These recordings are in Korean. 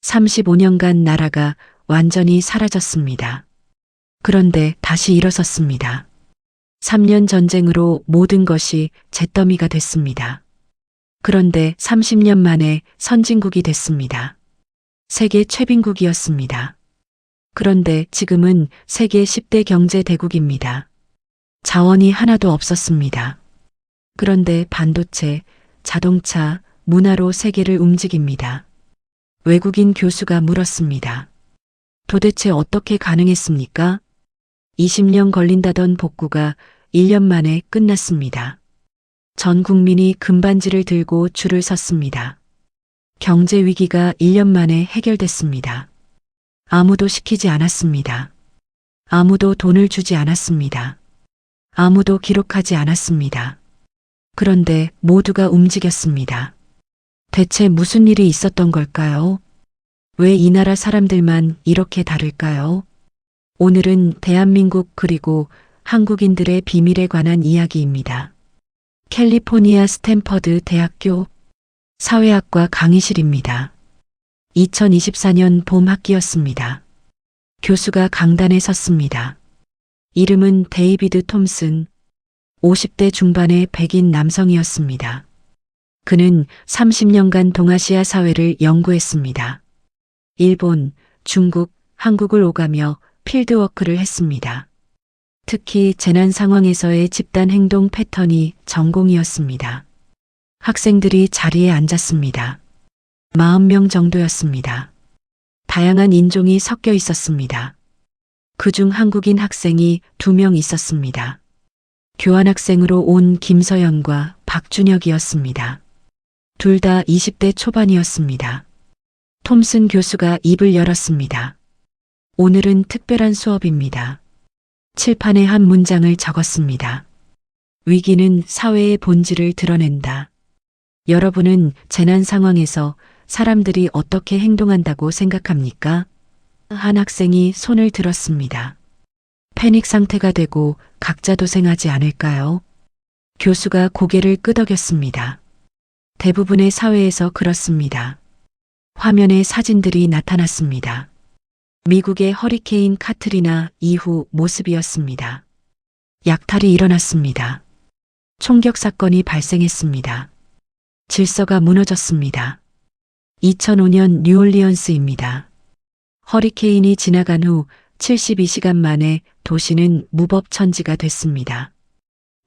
35년간 나라가 완전히 사라졌습니다. 그런데 다시 일어섰습니다. 3년 전쟁으로 모든 것이 잿더미가 됐습니다. 그런데 30년 만에 선진국이 됐습니다. 세계 최빈국이었습니다. 그런데 지금은 세계 10대 경제 대국입니다. 자원이 하나도 없었습니다. 그런데 반도체, 자동차, 문화로 세계를 움직입니다. 외국인 교수가 물었습니다. 도대체 어떻게 가능했습니까? 20년 걸린다던 복구가 1년 만에 끝났습니다. 전 국민이 금반지를 들고 줄을 섰습니다. 경제 위기가 1년 만에 해결됐습니다. 아무도 시키지 않았습니다. 아무도 돈을 주지 않았습니다. 아무도 기록하지 않았습니다. 그런데 모두가 움직였습니다. 대체 무슨 일이 있었던 걸까요? 왜 이 나라 사람들만 이렇게 다를까요? 오늘은 대한민국 그리고 한국인들의 비밀에 관한 이야기입니다. 캘리포니아 스탠퍼드 대학교 사회학과 강의실입니다. 2024년 봄 학기였습니다. 교수가 강단에 섰습니다. 이름은 데이비드 톰슨, 50대 중반의 백인 남성이었습니다. 그는 30년간 동아시아 사회를 연구했습니다. 일본, 중국, 한국을 오가며 필드워크를 했습니다. 특히 재난 상황에서의 집단 행동 패턴이 전공이었습니다. 학생들이 자리에 앉았습니다. 40명 정도였습니다. 다양한 인종이 섞여 있었습니다. 그중 한국인 학생이 2명 있었습니다. 교환학생으로 온 김서연과 박준혁이었습니다. 둘 다 20대 초반이었습니다. 톰슨 교수가 입을 열었습니다. 오늘은 특별한 수업입니다. 칠판에 한 문장을 적었습니다. 위기는 사회의 본질을 드러낸다. 여러분은 재난 상황에서 사람들이 어떻게 행동한다고 생각합니까? 한 학생이 손을 들었습니다. 패닉 상태가 되고 각자 도생하지 않을까요? 교수가 고개를 끄덕였습니다. 대부분의 사회에서 그렇습니다. 화면에 사진들이 나타났습니다. 미국의 허리케인 카트리나 이후 모습이었습니다. 약탈이 일어났습니다. 총격 사건이 발생했습니다. 질서가 무너졌습니다. 2005년 뉴올리언스입니다. 허리케인이 지나간 후 72시간 만에 도시는 무법천지가 됐습니다.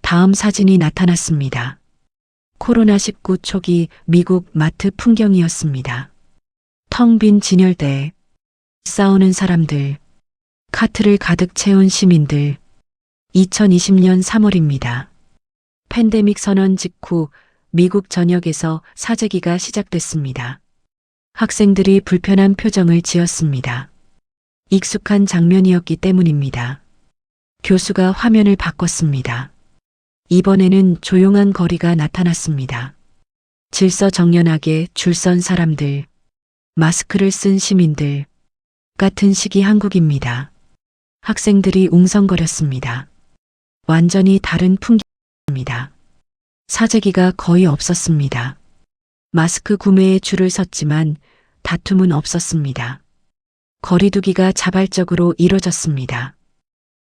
다음 사진이 나타났습니다. 코로나19 초기 미국 마트 풍경이었습니다. 텅 빈 진열대, 싸우는 사람들, 카트를 가득 채운 시민들. 2020년 3월입니다. 팬데믹 선언 직후 미국 전역에서 사재기가 시작됐습니다. 학생들이 불편한 표정을 지었습니다. 익숙한 장면이었기 때문입니다. 교수가 화면을 바꿨습니다. 이번에는 조용한 거리가 나타났습니다. 질서 정연하게 줄 선 사람들, 마스크를 쓴 시민들. 같은 시기 한국입니다. 학생들이 웅성거렸습니다. 완전히 다른 풍경입니다. 사재기가 거의 없었습니다. 마스크 구매에 줄을 섰지만 다툼은 없었습니다. 거리두기가 자발적으로 이뤄졌습니다.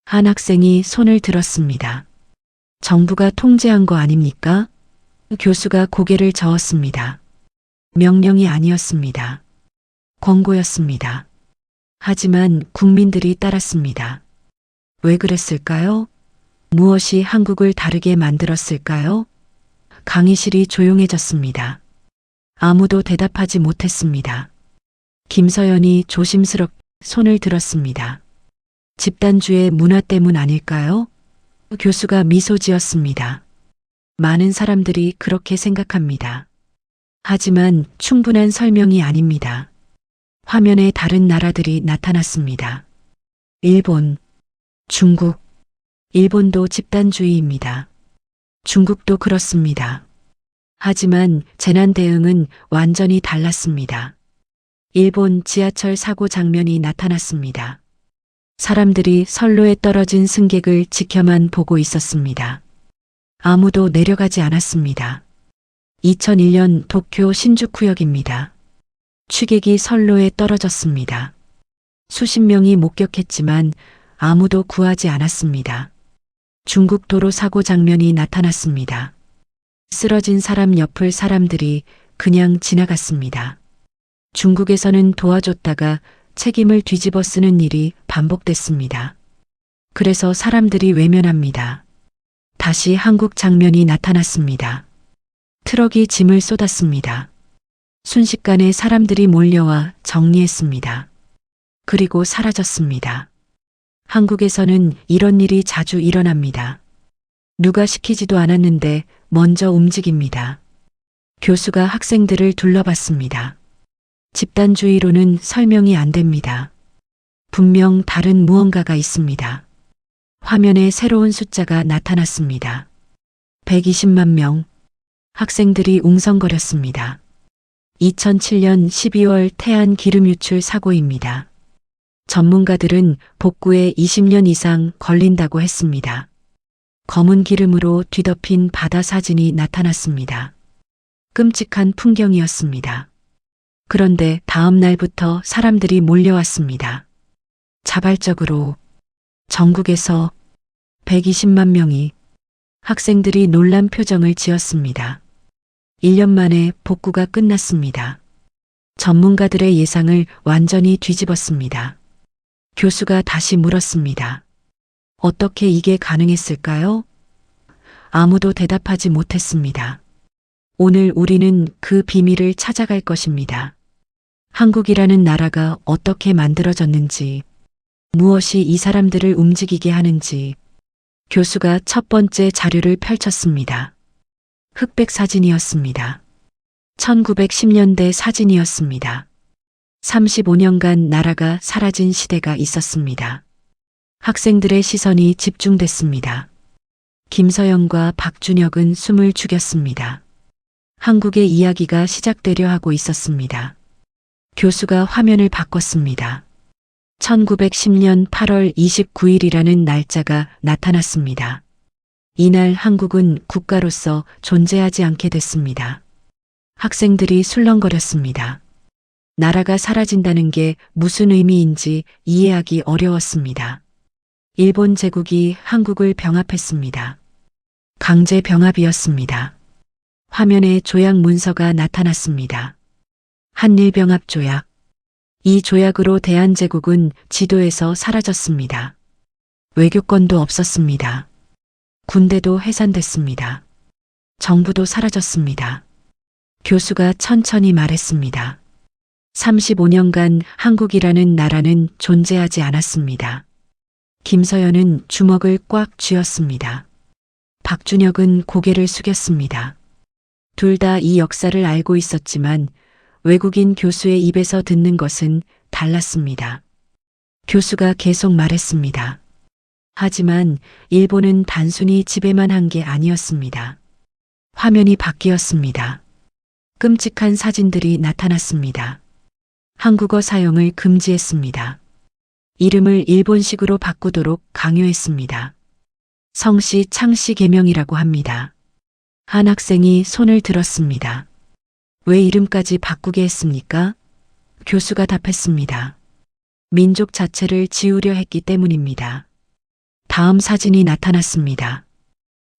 한 학생이 손을 들었습니다. 정부가 통제한 거 아닙니까? 교수가 고개를 저었습니다. 명령이 아니었습니다. 권고였습니다. 하지만 국민들이 따랐습니다. 왜 그랬을까요? 무엇이 한국을 다르게 만들었을까요? 강의실이 조용해졌습니다. 아무도 대답하지 못했습니다. 김서연이 조심스럽게 손을 들었습니다. 집단주의 문화 때문 아닐까요? 교수가 미소 지었습니다. 많은 사람들이 그렇게 생각합니다. 하지만 충분한 설명이 아닙니다. 화면에 다른 나라들이 나타났습니다. 일본, 중국. 일본도 집단주의입니다. 중국도 그렇습니다. 하지만 재난 대응은 완전히 달랐습니다. 일본 지하철 사고 장면이 나타났습니다. 사람들이 선로에 떨어진 승객을 지켜만 보고 있었습니다. 아무도 내려가지 않았습니다. 2001년 도쿄 신주쿠역입니다. 취객이 선로에 떨어졌습니다. 수십 명이 목격했지만 아무도 구하지 않았습니다. 중국 도로 사고 장면이 나타났습니다. 쓰러진 사람 옆을 사람들이 그냥 지나갔습니다. 중국에서는 도와줬다가 책임을 뒤집어 쓰는 일이 반복됐습니다. 그래서 사람들이 외면합니다. 다시 한국 장면이 나타났습니다. 트럭이 짐을 쏟았습니다. 순식간에 사람들이 몰려와 정리했습니다. 그리고 사라졌습니다. 한국에서는 이런 일이 자주 일어납니다. 누가 시키지도 않았는데 먼저 움직입니다. 교수가 학생들을 둘러봤습니다. 집단주의로는 설명이 안 됩니다. 분명 다른 무언가가 있습니다. 화면에 새로운 숫자가 나타났습니다. 120만 명. 학생들이 웅성거렸습니다. 2007년 12월 태안 기름 유출 사고입니다. 전문가들은 복구에 20년 이상 걸린다고 했습니다. 검은 기름으로 뒤덮인 바다 사진이 나타났습니다. 끔찍한 풍경이었습니다. 그런데 다음 날부터 사람들이 몰려왔습니다. 자발적으로 전국에서 120만 명이 학생들이 놀란 표정을 지었습니다. 1년 만에 복구가 끝났습니다. 전문가들의 예상을 완전히 뒤집었습니다. 교수가 다시 물었습니다. 어떻게 이게 가능했을까요? 아무도 대답하지 못했습니다. 오늘 우리는 그 비밀을 찾아갈 것입니다. 한국이라는 나라가 어떻게 만들어졌는지, 무엇이 이 사람들을 움직이게 하는지, 교수가 첫 번째 자료를 펼쳤습니다. 흑백 사진이었습니다. 1910년대 사진이었습니다. 35년간 나라가 사라진 시대가 있었습니다. 학생들의 시선이 집중됐습니다. 김서영과 박준혁은 숨을 죽였습니다. 한국의 이야기가 시작되려 하고 있었습니다. 교수가 화면을 바꿨습니다. 1910년 8월 29일이라는 날짜가 나타났습니다. 이날 한국은 국가로서 존재하지 않게 됐습니다. 학생들이 술렁거렸습니다. 나라가 사라진다는 게 무슨 의미인지 이해하기 어려웠습니다. 일본 제국이 한국을 병합했습니다. 강제 병합이었습니다. 화면에 조약 문서가 나타났습니다. 한일병합 조약. 이 조약으로 대한제국은 지도에서 사라졌습니다. 외교권도 없었습니다. 군대도 해산됐습니다. 정부도 사라졌습니다. 교수가 천천히 말했습니다. 35년간 한국이라는 나라는 존재하지 않았습니다. 김서연은 주먹을 꽉 쥐었습니다. 박준혁은 고개를 숙였습니다. 둘 다 이 역사를 알고 있었지만 외국인 교수의 입에서 듣는 것은 달랐습니다. 교수가 계속 말했습니다. 하지만 일본은 단순히 지배만 한 게 아니었습니다. 화면이 바뀌었습니다. 끔찍한 사진들이 나타났습니다. 한국어 사용을 금지했습니다. 이름을 일본식으로 바꾸도록 강요했습니다. 성씨 창씨 계명이라고 합니다. 한 학생이 손을 들었습니다. 왜 이름까지 바꾸게 했습니까? 교수가 답했습니다. 민족 자체를 지우려 했기 때문입니다. 다음 사진이 나타났습니다.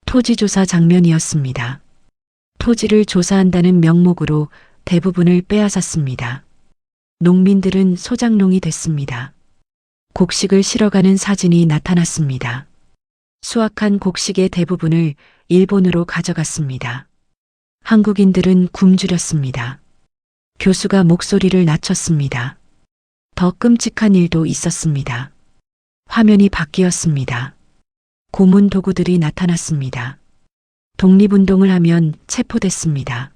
토지조사 장면이었습니다. 토지를 조사한다는 명목으로 대부분을 빼앗았습니다. 농민들은 소작농이 됐습니다. 곡식을 실어가는 사진이 나타났습니다. 수확한 곡식의 대부분을 일본으로 가져갔습니다. 한국인들은 굶주렸습니다. 교수가 목소리를 낮췄습니다. 더 끔찍한 일도 있었습니다. 화면이 바뀌었습니다. 고문 도구들이 나타났습니다. 독립운동을 하면 체포됐습니다.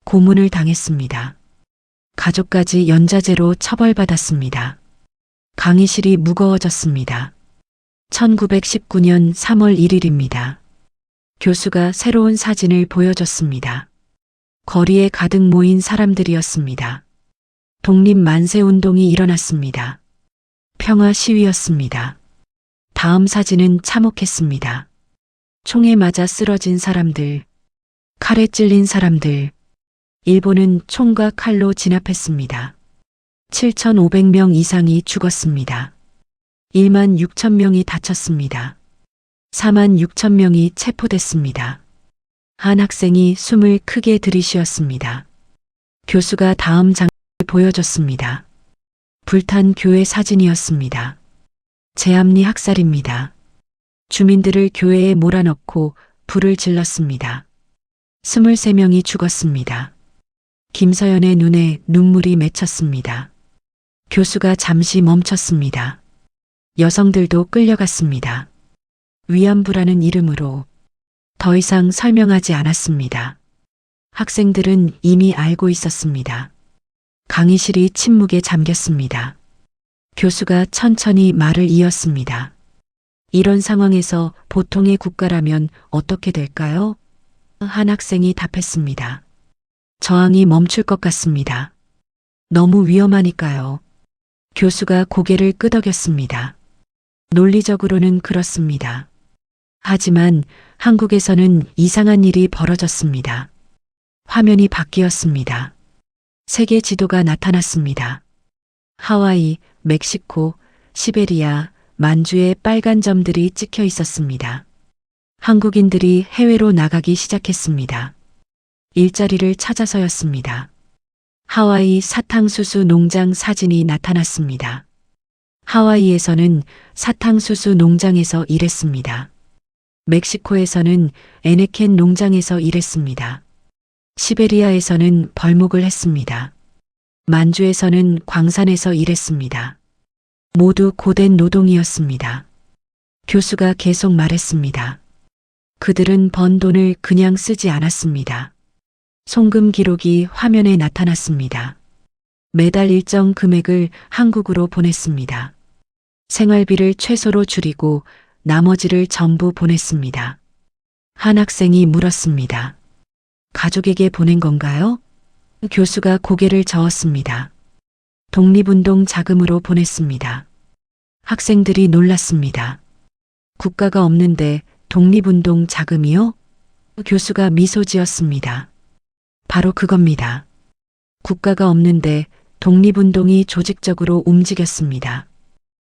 고문을 당했습니다. 가족까지 연좌제로 처벌받았습니다. 강의실이 무거워졌습니다. 1919년 3월 1일입니다. 교수가 새로운 사진을 보여줬습니다. 거리에 가득 모인 사람들이었습니다. 독립 만세 운동이 일어났습니다. 평화 시위였습니다. 다음 사진은 참혹했습니다. 총에 맞아 쓰러진 사람들, 칼에 찔린 사람들, 일본은 총과 칼로 진압했습니다. 7,500명 이상이 죽었습니다. 1만 6천 명이 다쳤습니다. 4만 6천 명이 체포됐습니다. 한 학생이 숨을 크게 들이쉬었습니다. 교수가 다음 장면을 보여줬습니다. 불탄 교회 사진이었습니다. 제암리 학살입니다. 주민들을 교회에 몰아넣고 불을 질렀습니다. 23명이 죽었습니다. 김서연의 눈에 눈물이 맺혔습니다. 교수가 잠시 멈췄습니다. 여성들도 끌려갔습니다. 위안부라는 이름으로 더 이상 설명하지 않았습니다. 학생들은 이미 알고 있었습니다. 강의실이 침묵에 잠겼습니다. 교수가 천천히 말을 이었습니다. 이런 상황에서 보통의 국가라면 어떻게 될까요? 한 학생이 답했습니다. 저항이 멈출 것 같습니다. 너무 위험하니까요. 교수가 고개를 끄덕였습니다. 논리적으로는 그렇습니다. 하지만 한국에서는 이상한 일이 벌어졌습니다. 화면이 바뀌었습니다. 세계 지도가 나타났습니다. 하와이, 멕시코, 시베리아, 만주에 빨간 점들이 찍혀 있었습니다. 한국인들이 해외로 나가기 시작했습니다. 일자리를 찾아서였습니다. 하와이 사탕수수 농장 사진이 나타났습니다. 하와이에서는 사탕수수 농장에서 일했습니다. 멕시코에서는 에네켄 농장에서 일했습니다. 시베리아에서는 벌목을 했습니다. 만주에서는 광산에서 일했습니다. 모두 고된 노동이었습니다. 교수가 계속 말했습니다. 그들은 번 돈을 그냥 쓰지 않았습니다. 송금 기록이 화면에 나타났습니다. 매달 일정 금액을 한국으로 보냈습니다. 생활비를 최소로 줄이고 나머지를 전부 보냈습니다. 한 학생이 물었습니다. 가족에게 보낸 건가요? 교수가 고개를 저었습니다. 독립운동 자금으로 보냈습니다. 학생들이 놀랐습니다. 국가가 없는데 독립운동 자금이요? 교수가 미소 지었습니다. 바로 그겁니다. 국가가 없는데 독립운동이 조직적으로 움직였습니다.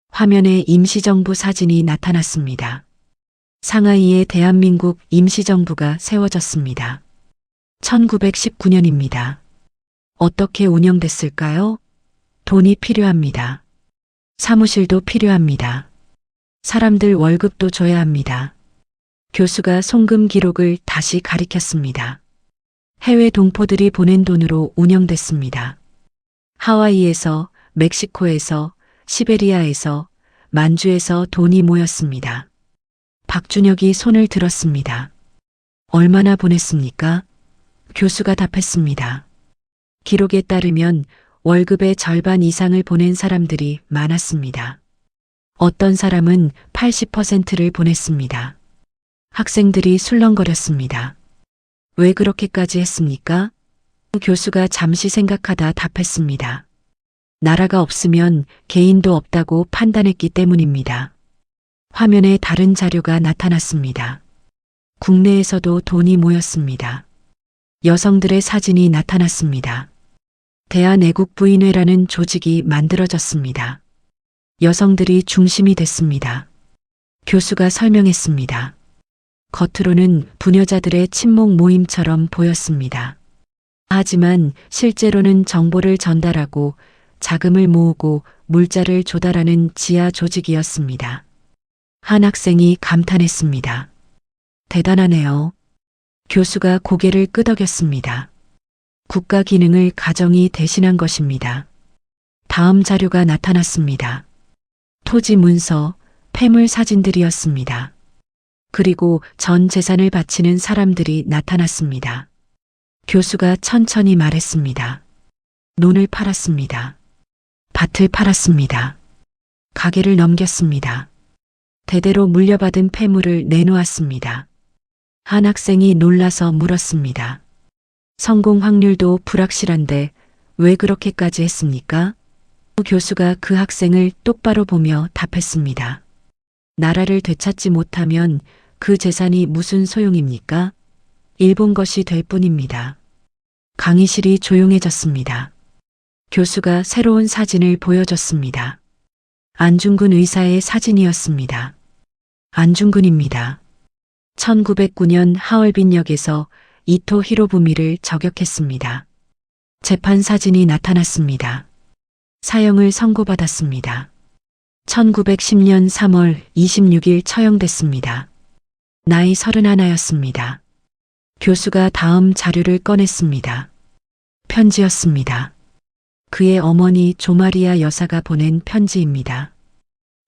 화면에 임시정부 사진이 나타났습니다. 상하이에 대한민국 임시정부가 세워졌습니다. 1919년입니다. 어떻게 운영됐을까요? 돈이 필요합니다. 사무실도 필요합니다. 사람들 월급도 줘야 합니다. 교수가 송금 기록을 다시 가리켰습니다. 해외 동포들이 보낸 돈으로 운영됐습니다. 하와이에서, 멕시코에서, 시베리아에서, 만주에서 돈이 모였습니다. 박준혁이 손을 들었습니다. 얼마나 보냈습니까? 교수가 답했습니다. 기록에 따르면 월급의 절반 이상을 보낸 사람들이 많았습니다. 어떤 사람은 80%를 보냈습니다. 학생들이 술렁거렸습니다. 왜 그렇게까지 했습니까? 교수가 잠시 생각하다 답했습니다. 나라가 없으면 개인도 없다고 판단했기 때문입니다. 화면에 다른 자료가 나타났습니다. 국내에서도 돈이 모였습니다. 여성들의 사진이 나타났습니다. 대한애국부인회라는 조직이 만들어졌습니다. 여성들이 중심이 됐습니다. 교수가 설명했습니다. 겉으로는 부녀자들의 친목 모임처럼 보였습니다. 하지만 실제로는 정보를 전달하고 자금을 모으고 물자를 조달하는 지하 조직이었습니다. 한 학생이 감탄했습니다. 대단하네요. 교수가 고개를 끄덕였습니다. 국가 기능을 가정이 대신한 것입니다. 다음 자료가 나타났습니다. 토지 문서, 폐물 사진들이었습니다. 그리고 전 재산을 바치는 사람들이 나타났습니다. 교수가 천천히 말했습니다. 논을 팔았습니다. 밭을 팔았습니다. 가게를 넘겼습니다. 대대로 물려받은 폐물을 내놓았습니다. 한 학생이 놀라서 물었습니다. 성공 확률도 불확실한데 왜 그렇게까지 했습니까? 교수가 그 학생을 똑바로 보며 답했습니다. 나라를 되찾지 못하면 그 재산이 무슨 소용입니까? 일본 것이 될 뿐입니다. 강의실이 조용해졌습니다. 교수가 새로운 사진을 보여줬습니다. 안중근 의사의 사진이었습니다. 안중근입니다. 1909년 하얼빈역에서 이토 히로부미를 저격했습니다. 재판 사진이 나타났습니다. 사형을 선고받았습니다. 1910년 3월 26일 처형됐습니다. 나이 31였습니다. 교수가 다음 자료를 꺼냈습니다. 편지였습니다. 그의 어머니 조마리아 여사가 보낸 편지입니다.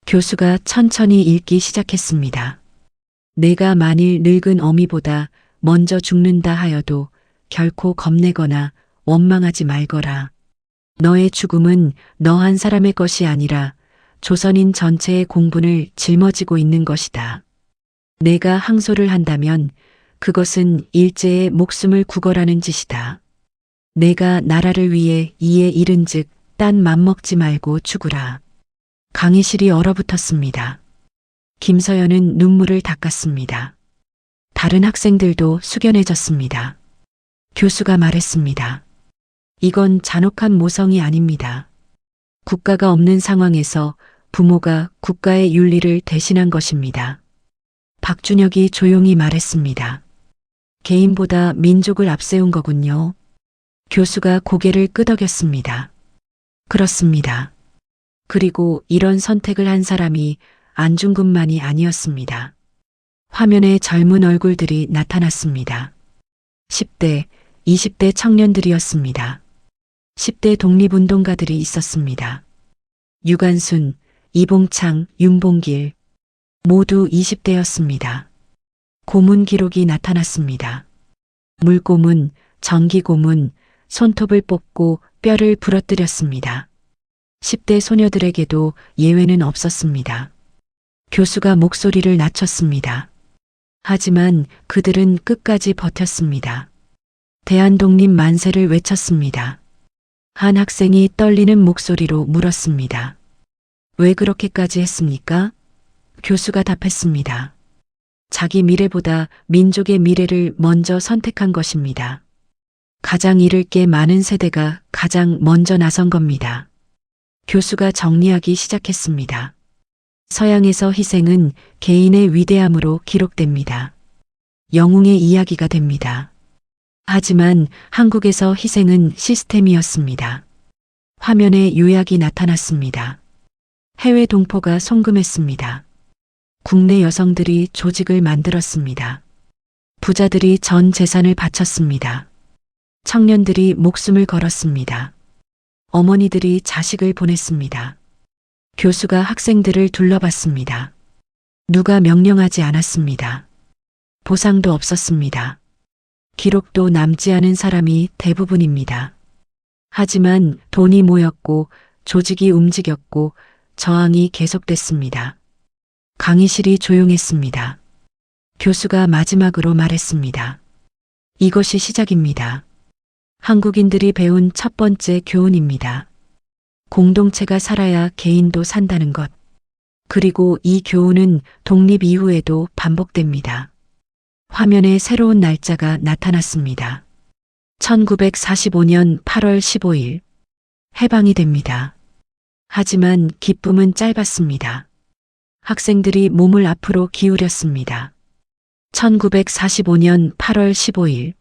교수가 천천히 읽기 시작했습니다. 내가 만일 늙은 어미보다 먼저 죽는다 하여도 결코 겁내거나 원망하지 말거라. 너의 죽음은 너 한 사람의 것이 아니라 조선인 전체의 공분을 짊어지고 있는 것이다. 내가 항소를 한다면 그것은 일제의 목숨을 구걸하는 짓이다. 내가 나라를 위해 이에 이른즉 딴 맘먹지 말고 죽으라. 강의실이 얼어붙었습니다. 김서연은 눈물을 닦았습니다. 다른 학생들도 숙연해졌습니다. 교수가 말했습니다. 이건 잔혹한 모성이 아닙니다. 국가가 없는 상황에서 부모가 국가의 윤리를 대신한 것입니다. 박준혁이 조용히 말했습니다. 개인보다 민족을 앞세운 거군요. 교수가 고개를 끄덕였습니다. 그렇습니다. 그리고 이런 선택을 한 사람이 안중근만이 아니었습니다. 화면에 젊은 얼굴들이 나타났습니다. 10대, 20대 청년들이었습니다. 10대 독립운동가들이 있었습니다. 유관순, 이봉창, 윤봉길 모두 20대였습니다. 고문 기록이 나타났습니다. 물고문, 전기고문, 손톱을 뽑고 뼈를 부러뜨렸습니다. 10대 소녀들에게도 예외는 없었습니다. 교수가 목소리를 낮췄습니다. 하지만 그들은 끝까지 버텼습니다. 대한독립 만세를 외쳤습니다. 한 학생이 떨리는 목소리로 물었습니다. 왜 그렇게까지 했습니까? 교수가 답했습니다. 자기 미래보다 민족의 미래를 먼저 선택한 것입니다. 가장 잃을 게 많은 세대가 가장 먼저 나선 겁니다. 교수가 정리하기 시작했습니다. 서양에서 희생은 개인의 위대함으로 기록됩니다. 영웅의 이야기가 됩니다. 하지만 한국에서 희생은 시스템이었습니다. 화면에 요약이 나타났습니다. 해외 동포가 송금했습니다. 국내 여성들이 조직을 만들었습니다. 부자들이 전 재산을 바쳤습니다. 청년들이 목숨을 걸었습니다. 어머니들이 자식을 보냈습니다. 교수가 학생들을 둘러봤습니다. 누가 명령하지 않았습니다. 보상도 없었습니다. 기록도 남지 않은 사람이 대부분입니다. 하지만 돈이 모였고 조직이 움직였고 저항이 계속됐습니다. 강의실이 조용했습니다. 교수가 마지막으로 말했습니다. 이것이 시작입니다. 한국인들이 배운 첫 번째 교훈입니다. 공동체가 살아야 개인도 산다는 것. 그리고 이 교훈은 독립 이후에도 반복됩니다. 화면에 새로운 날짜가 나타났습니다. 1945년 8월 15일. 해방이 됩니다. 하지만 기쁨은 짧았습니다. 학생들이 몸을 앞으로 기울였습니다. 1945년 8월 15일.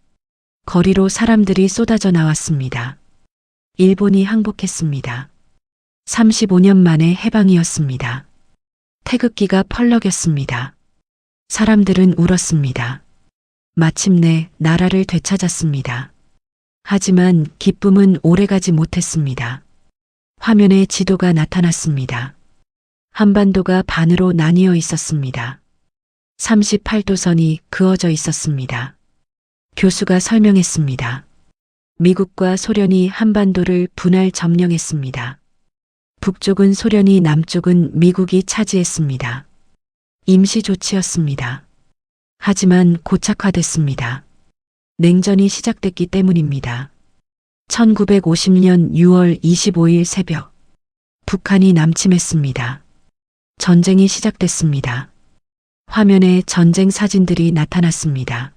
거리로 사람들이 쏟아져 나왔습니다. 일본이 항복했습니다. 35년 만에 해방이었습니다. 태극기가 펄럭였습니다. 사람들은 울었습니다. 마침내 나라를 되찾았습니다. 하지만 기쁨은 오래가지 못했습니다. 화면에 지도가 나타났습니다. 한반도가 반으로 나뉘어 있었습니다. 38도선이 그어져 있었습니다. 교수가 설명했습니다. 미국과 소련이 한반도를 분할 점령했습니다. 북쪽은 소련이, 남쪽은 미국이 차지했습니다. 임시 조치였습니다. 하지만 고착화됐습니다. 냉전이 시작됐기 때문입니다. 1950년 6월 25일 새벽, 북한이 남침했습니다. 전쟁이 시작됐습니다. 화면에 전쟁 사진들이 나타났습니다.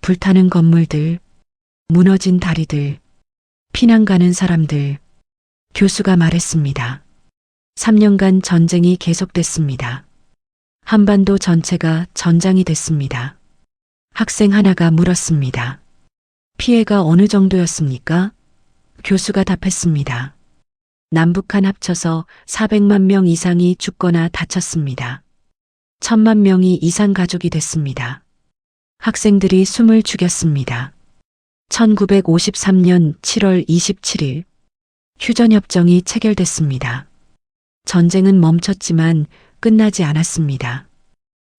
불타는 건물들, 무너진 다리들, 피난 가는 사람들. 교수가 말했습니다. 3년간 전쟁이 계속됐습니다. 한반도 전체가 전장이 됐습니다. 학생 하나가 물었습니다. 피해가 어느 정도였습니까? 교수가 답했습니다. 남북한 합쳐서 400만 명 이상이 죽거나 다쳤습니다. 1000만 명이 이산 가족이 됐습니다. 학생들이 숨을 죽였습니다. 1953년 7월 27일 휴전협정이 체결됐습니다. 전쟁은 멈췄지만 끝나지 않았습니다.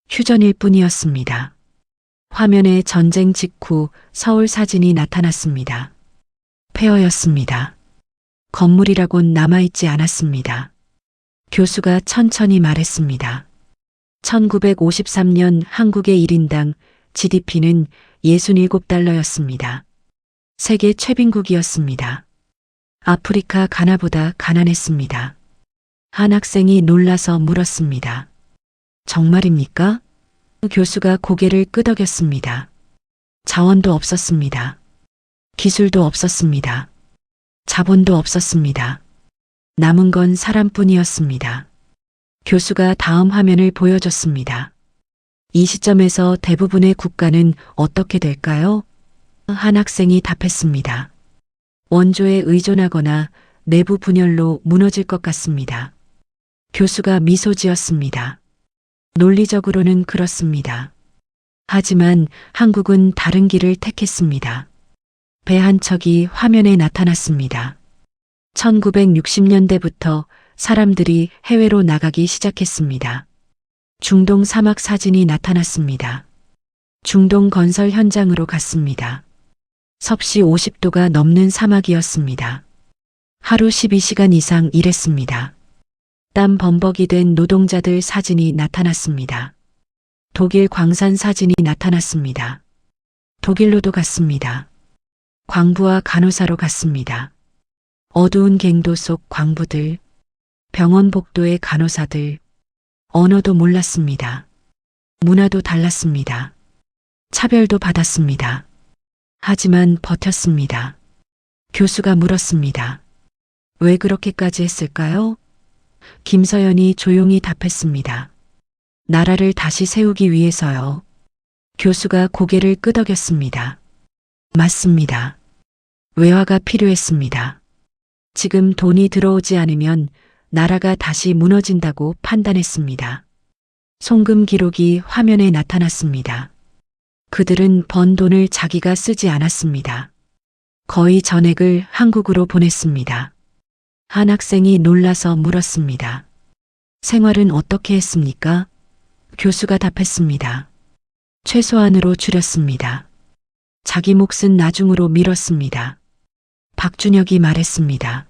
휴전일 뿐이었습니다. 화면에 전쟁 직후 서울 사진이 나타났습니다. 폐허였습니다. 건물이라곤 남아있지 않았습니다. 교수가 천천히 말했습니다. 1953년 한국의 1인당 GDP는 67달러였습니다. 세계 최빈국이었습니다. 아프리카 가나보다 가난했습니다. 한 학생이 놀라서 물었습니다. 정말입니까? 교수가 고개를 끄덕였습니다. 자원도 없었습니다. 기술도 없었습니다. 자본도 없었습니다. 남은 건 사람뿐이었습니다. 교수가 다음 화면을 보여줬습니다. 이 시점에서 대부분의 국가는 어떻게 될까요? 한 학생이 답했습니다. 원조에 의존하거나 내부 분열로 무너질 것 같습니다. 교수가 미소 지었습니다. 논리적으로는 그렇습니다. 하지만 한국은 다른 길을 택했습니다. 배 한 척이 화면에 나타났습니다. 1960년대부터 사람들이 해외로 나가기 시작했습니다. 중동 사막 사진이 나타났습니다. 중동 건설 현장으로 갔습니다. 섭씨 50도가 넘는 사막이었습니다. 하루 12시간 이상 일했습니다. 땀 범벅이 된 노동자들 사진이 나타났습니다. 독일 광산 사진이 나타났습니다. 독일로도 갔습니다. 광부와 간호사로 갔습니다. 어두운 갱도 속 광부들, 병원 복도의 간호사들, 언어도 몰랐습니다. 문화도 달랐습니다. 차별도 받았습니다. 하지만 버텼습니다. 교수가 물었습니다. 왜 그렇게까지 했을까요? 김서연이 조용히 답했습니다. 나라를 다시 세우기 위해서요. 교수가 고개를 끄덕였습니다. 맞습니다. 외화가 필요했습니다. 지금 돈이 들어오지 않으면 나라가 다시 무너진다고 판단했습니다. 송금 기록이 화면에 나타났습니다. 그들은 번 돈을 자기가 쓰지 않았습니다. 거의 전액을 한국으로 보냈습니다. 한 학생이 놀라서 물었습니다. 생활은 어떻게 했습니까? 교수가 답했습니다. 최소한으로 줄였습니다. 자기 몫은 나중으로 미뤘습니다. 박준혁이 말했습니다.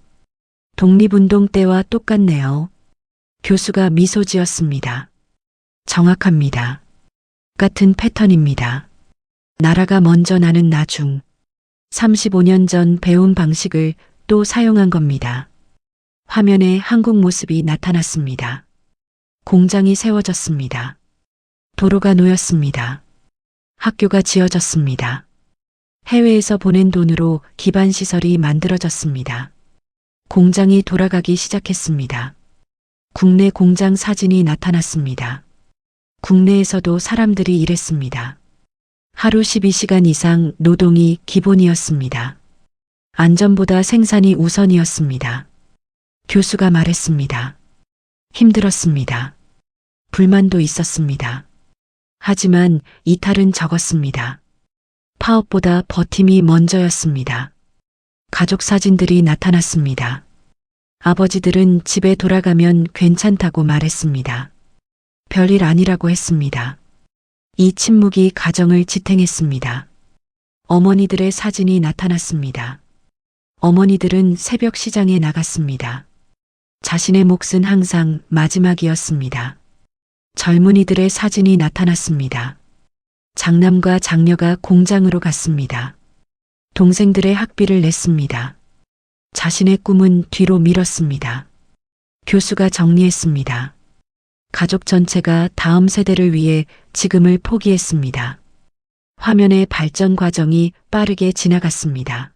독립운동 때와 똑같네요. 교수가 미소 지었습니다. 정확합니다. 같은 패턴입니다. 나라가 먼저 나는 나중. 35년 전 배운 방식을 또 사용한 겁니다. 화면에 한국 모습이 나타났습니다. 공장이 세워졌습니다. 도로가 놓였습니다. 학교가 지어졌습니다. 해외에서 보낸 돈으로 기반시설이 만들어졌습니다. 공장이 돌아가기 시작했습니다. 국내 공장 사진이 나타났습니다. 국내에서도 사람들이 일했습니다. 하루 12시간 이상 노동이 기본이었습니다. 안전보다 생산이 우선이었습니다. 교수가 말했습니다. 힘들었습니다. 불만도 있었습니다. 하지만 이탈은 적었습니다. 파업보다 버팀이 먼저였습니다. 가족 사진들이 나타났습니다. 아버지들은 집에 돌아가면 괜찮다고 말했습니다. 별일 아니라고 했습니다. 이 침묵이 가정을 지탱했습니다. 어머니들의 사진이 나타났습니다. 어머니들은 새벽 시장에 나갔습니다. 자신의 몫은 항상 마지막이었습니다. 젊은이들의 사진이 나타났습니다. 장남과 장녀가 공장으로 갔습니다. 동생들의 학비를 냈습니다. 자신의 꿈은 뒤로 미뤘습니다. 교수가 정리했습니다. 가족 전체가 다음 세대를 위해 지금을 포기했습니다. 화면의 발전 과정이 빠르게 지나갔습니다.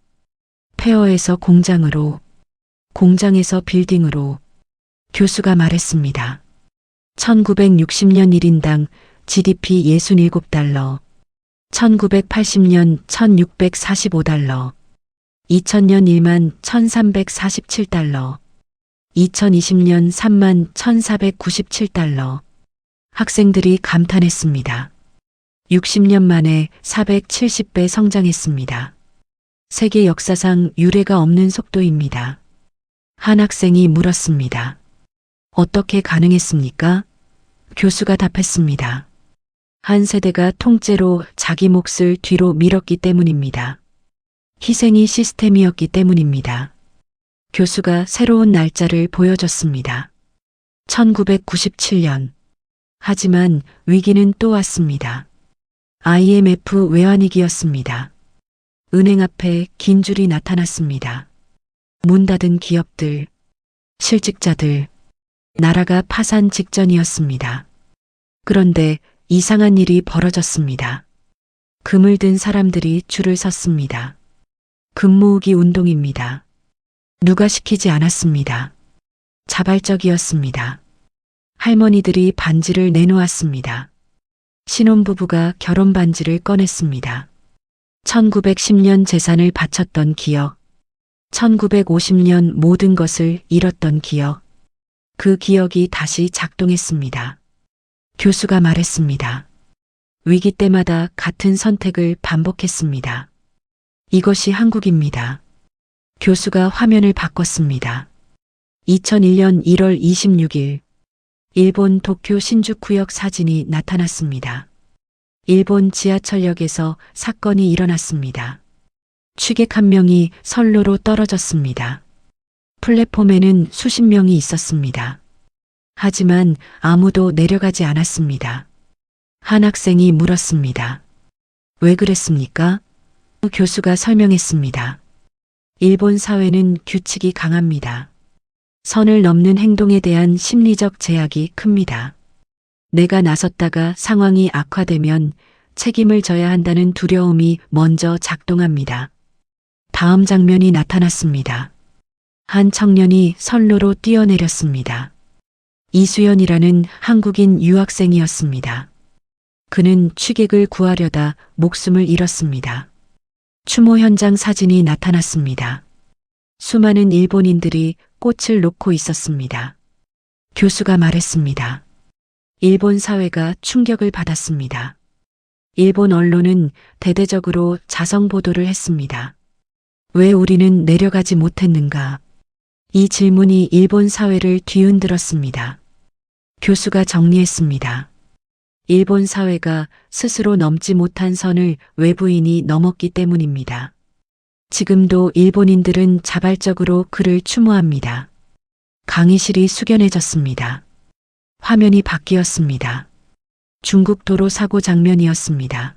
폐허에서 공장으로, 공장에서 빌딩으로. 교수가 말했습니다. 1960년 1인당 GDP 67달러, 1980년 1645달러, 2000년 1만 1347달러, 2020년 3만 1497달러. 학생들이 감탄했습니다. 60년 만에 470배 성장했습니다. 세계 역사상 유례가 없는 속도입니다. 한 학생이 물었습니다. 어떻게 가능했습니까? 교수가 답했습니다. 한 세대가 통째로 자기 몫을 뒤로 밀었기 때문입니다. 희생이 시스템이었기 때문입니다. 교수가 새로운 날짜를 보여줬습니다. 1997년. 하지만 위기는 또 왔습니다. IMF 외환위기였습니다. 은행 앞에 긴 줄이 나타났습니다. 문 닫은 기업들, 실직자들, 나라가 파산 직전이었습니다. 그런데 이상한 일이 벌어졌습니다. 금을 든 사람들이 줄을 섰습니다. 금 모으기 운동입니다. 누가 시키지 않았습니다. 자발적이었습니다. 할머니들이 반지를 내놓았습니다. 신혼부부가 결혼 반지를 꺼냈습니다. 1910년 재산을 바쳤던 기억, 1950년 모든 것을 잃었던 기억, 그 기억이 다시 작동했습니다. 교수가 말했습니다. 위기 때마다 같은 선택을 반복했습니다. 이것이 한국입니다. 교수가 화면을 바꿨습니다. 2001년 1월 26일, 일본 도쿄 신주쿠역 사진이 나타났습니다. 일본 지하철역에서 사건이 일어났습니다. 취객 한 명이 선로로 떨어졌습니다. 플랫폼에는 수십 명이 있었습니다. 하지만 아무도 내려가지 않았습니다. 한 학생이 물었습니다. 왜 그랬습니까? 교수가 설명했습니다. 일본 사회는 규칙이 강합니다. 선을 넘는 행동에 대한 심리적 제약이 큽니다. 내가 나섰다가 상황이 악화되면 책임을 져야 한다는 두려움이 먼저 작동합니다. 다음 장면이 나타났습니다. 한 청년이 선로로 뛰어내렸습니다. 이수연이라는 한국인 유학생이었습니다. 그는 취객을 구하려다 목숨을 잃었습니다. 추모 현장 사진이 나타났습니다. 수많은 일본인들이 꽃을 놓고 있었습니다. 교수가 말했습니다. 일본 사회가 충격을 받았습니다. 일본 언론은 대대적으로 자성 보도를 했습니다. 왜 우리는 내려가지 못했는가? 이 질문이 일본 사회를 뒤흔들었습니다. 교수가 정리했습니다. 일본 사회가 스스로 넘지 못한 선을 외부인이 넘었기 때문입니다. 지금도 일본인들은 자발적으로 그를 추모합니다. 강의실이 숙연해졌습니다. 화면이 바뀌었습니다. 중국 도로 사고 장면이었습니다.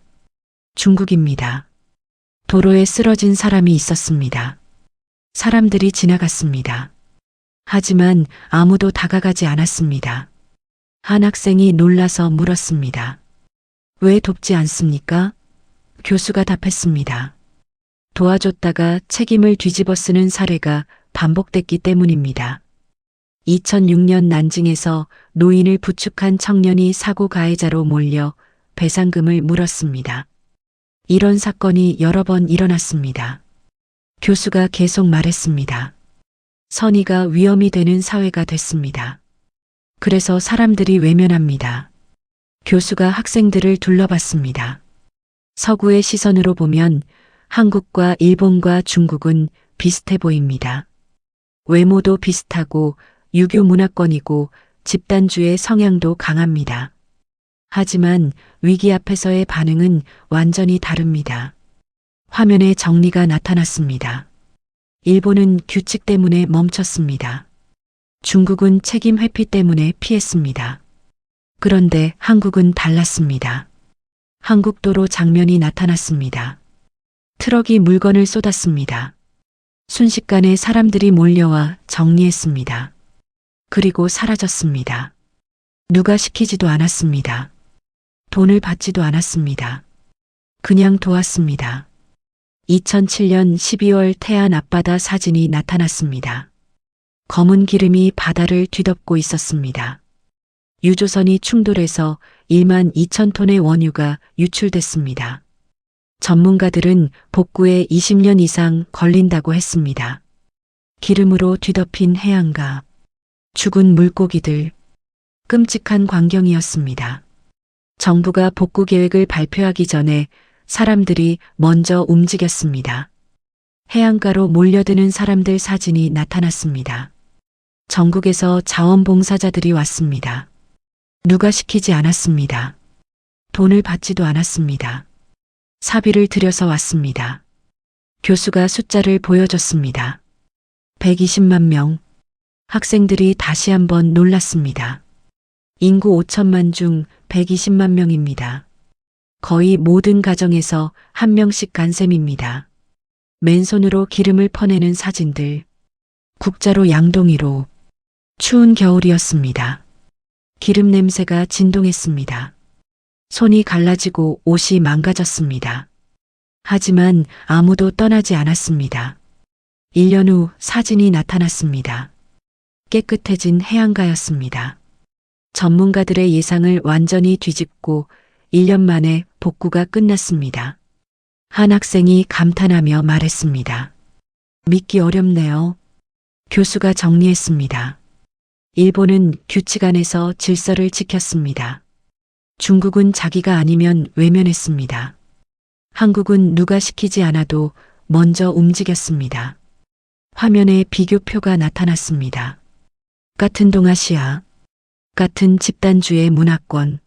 중국입니다. 도로에 쓰러진 사람이 있었습니다. 사람들이 지나갔습니다. 하지만 아무도 다가가지 않았습니다. 한 학생이 놀라서 물었습니다. 왜 돕지 않습니까? 교수가 답했습니다. 도와줬다가 책임을 뒤집어 쓰는 사례가 반복됐기 때문입니다. 2006년 난징에서 노인을 부축한 청년이 사고 가해자로 몰려 배상금을 물었습니다. 이런 사건이 여러 번 일어났습니다. 교수가 계속 말했습니다. 선의가 위험이 되는 사회가 됐습니다. 그래서 사람들이 외면합니다. 교수가 학생들을 둘러봤습니다. 서구의 시선으로 보면 한국과 일본과 중국은 비슷해 보입니다. 외모도 비슷하고 유교 문화권이고 집단주의 성향도 강합니다. 하지만 위기 앞에서의 반응은 완전히 다릅니다. 화면에 정리가 나타났습니다. 일본은 규칙 때문에 멈췄습니다. 중국은 책임 회피 때문에 피했습니다. 그런데 한국은 달랐습니다. 한국도로 장면이 나타났습니다. 트럭이 물건을 쏟았습니다. 순식간에 사람들이 몰려와 정리했습니다. 그리고 사라졌습니다. 누가 시키지도 않았습니다. 돈을 받지도 않았습니다. 그냥 도왔습니다. 2007년 12월 태안 앞바다 사진이 나타났습니다. 검은 기름이 바다를 뒤덮고 있었습니다. 유조선이 충돌해서 1만 2천 톤의 원유가 유출됐습니다. 전문가들은 복구에 20년 이상 걸린다고 했습니다. 기름으로 뒤덮인 해안가, 죽은 물고기들, 끔찍한 광경이었습니다. 정부가 복구 계획을 발표하기 전에 사람들이 먼저 움직였습니다. 해안가로 몰려드는 사람들 사진이 나타났습니다. 전국에서 자원봉사자들이 왔습니다. 누가 시키지 않았습니다. 돈을 받지도 않았습니다. 사비를 들여서 왔습니다. 교수가 숫자를 보여줬습니다. 120만 명. 학생들이 다시 한번 놀랐습니다. 인구 5천만 중 120만 명입니다. 거의 모든 가정에서 한 명씩 간 셈입니다. 맨손으로 기름을 퍼내는 사진들. 국자로 양동이로. 추운 겨울이었습니다. 기름 냄새가 진동했습니다. 손이 갈라지고 옷이 망가졌습니다. 하지만 아무도 떠나지 않았습니다. 1년 후 사진이 나타났습니다. 깨끗해진 해안가였습니다. 전문가들의 예상을 완전히 뒤집고 1년 만에 복구가 끝났습니다. 한 학생이 감탄하며 말했습니다. 믿기 어렵네요. 교수가 정리했습니다. 일본은 규칙 안에서 질서를 지켰습니다. 중국은 자기가 아니면 외면했습니다. 한국은 누가 시키지 않아도 먼저 움직였습니다. 화면에 비교표가 나타났습니다. 같은 동아시아, 같은 집단주의 문화권.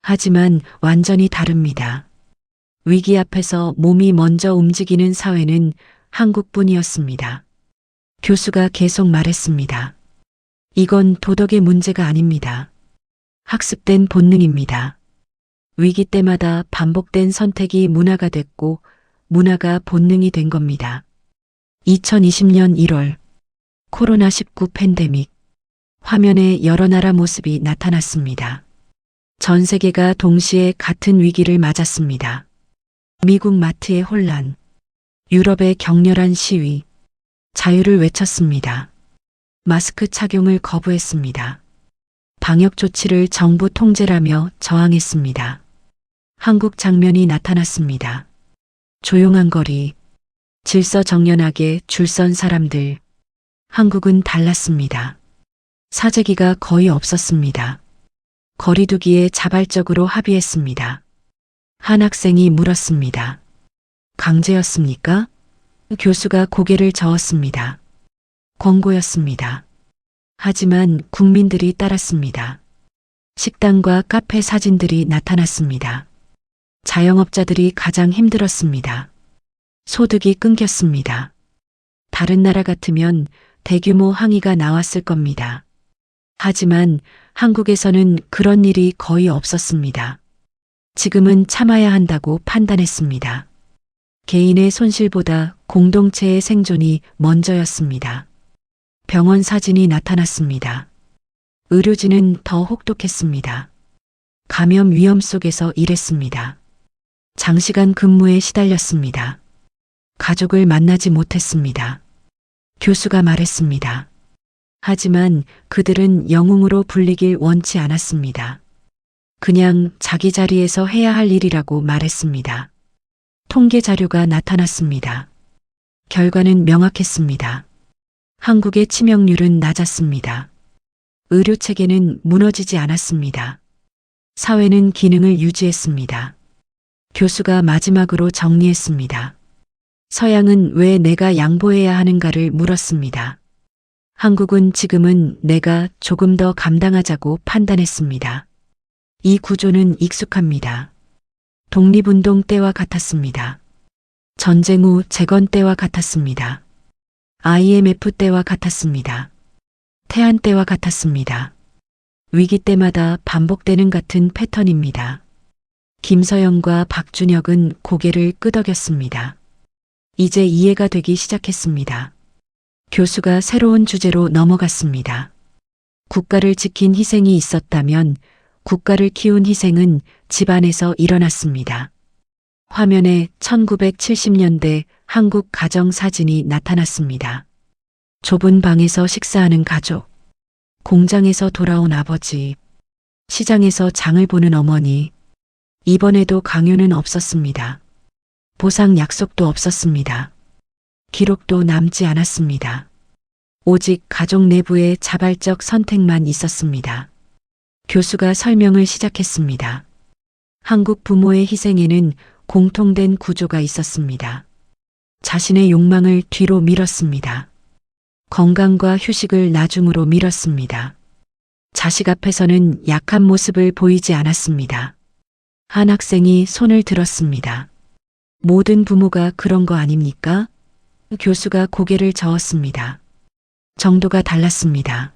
하지만 완전히 다릅니다. 위기 앞에서 몸이 먼저 움직이는 사회는 한국뿐이었습니다. 교수가 계속 말했습니다. 이건 도덕의 문제가 아닙니다. 학습된 본능입니다. 위기 때마다 반복된 선택이 문화가 됐고 문화가 본능이 된 겁니다. 2020년 1월 코로나19 팬데믹. 화면에 여러 나라 모습이 나타났습니다. 전 세계가 동시에 같은 위기를 맞았습니다. 미국 마트의 혼란, 유럽의 격렬한 시위, 자유를 외쳤습니다. 마스크 착용을 거부했습니다. 방역 조치를 정부 통제라며 저항했습니다. 한국 장면이 나타났습니다. 조용한 거리, 질서정연하게 줄선 사람들. 한국은 달랐습니다. 사재기가 거의 없었습니다. 거리두기에 자발적으로 합의했습니다. 한 학생이 물었습니다. 강제였습니까? 교수가 고개를 저었습니다. 권고였습니다. 하지만 국민들이 따랐습니다. 식당과 카페 사진들이 나타났습니다. 자영업자들이 가장 힘들었습니다. 소득이 끊겼습니다. 다른 나라 같으면 대규모 항의가 나왔을 겁니다. 하지만 한국에서는 그런 일이 거의 없었습니다. 지금은 참아야 한다고 판단했습니다. 개인의 손실보다 공동체의 생존이 먼저였습니다. 병원 사진이 나타났습니다. 의료진은 더 혹독했습니다. 감염 위험 속에서 일했습니다. 장시간 근무에 시달렸습니다. 가족을 만나지 못했습니다. 교수가 말했습니다. 하지만 그들은 영웅으로 불리길 원치 않았습니다. 그냥 자기 자리에서 해야 할 일이라고 말했습니다. 통계 자료가 나타났습니다. 결과는 명확했습니다. 한국의 치명률은 낮았습니다. 의료 체계는 무너지지 않았습니다. 사회는 기능을 유지했습니다. 교수가 마지막으로 정리했습니다. 서양은 왜 내가 양보해야 하는가를 물었습니다. 한국은 지금은 내가 조금 더 감당하자고 판단했습니다. 이 구조는 익숙합니다. 독립운동 때와 같았습니다. 전쟁 후 재건 때와 같았습니다. IMF 때와 같았습니다. 태안 때와 같았습니다. 위기 때마다 반복되는 같은 패턴입니다. 김서영과 박준혁은 고개를 끄덕였습니다. 이제 이해가 되기 시작했습니다. 교수가 새로운 주제로 넘어갔습니다. 국가를 지킨 희생이 있었다면 국가를 키운 희생은 집안에서 일어났습니다. 화면에 1970년대 한국 가정 사진이 나타났습니다. 좁은 방에서 식사하는 가족, 공장에서 돌아온 아버지, 시장에서 장을 보는 어머니, 이번에도 강요는 없었습니다. 보상 약속도 없었습니다. 기록도 남지 않았습니다. 오직 가족 내부의 자발적 선택만 있었습니다. 교수가 설명을 시작했습니다. 한국 부모의 희생에는 공통된 구조가 있었습니다. 자신의 욕망을 뒤로 밀었습니다. 건강과 휴식을 나중으로 밀었습니다. 자식 앞에서는 약한 모습을 보이지 않았습니다. 한 학생이 손을 들었습니다. 모든 부모가 그런 거 아닙니까? 교수가 고개를 저었습니다. 정도가 달랐습니다.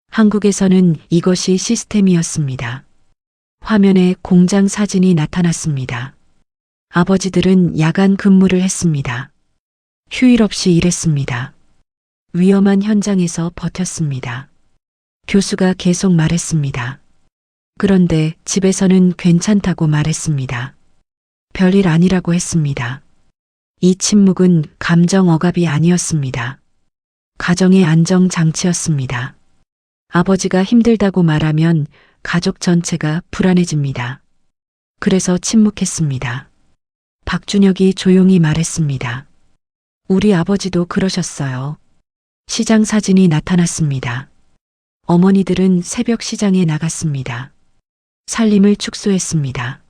한국에서는 이것이 시스템이었습니다. 화면에 공장 사진이 나타났습니다. 아버지들은 야간 근무를 했습니다. 휴일 없이 일했습니다. 위험한 현장에서 버텼습니다. 교수가 계속 말했습니다. 그런데 집에서는 괜찮다고 말했습니다. 별일 아니라고 했습니다. 이 침묵은 감정 억압이 아니었습니다. 가정의 안정 장치였습니다. 아버지가 힘들다고 말하면 가족 전체가 불안해집니다. 그래서 침묵했습니다. 박준혁이 조용히 말했습니다. 우리 아버지도 그러셨어요. 시장 사진이 나타났습니다. 어머니들은 새벽 시장에 나갔습니다. 살림을 축소했습니다.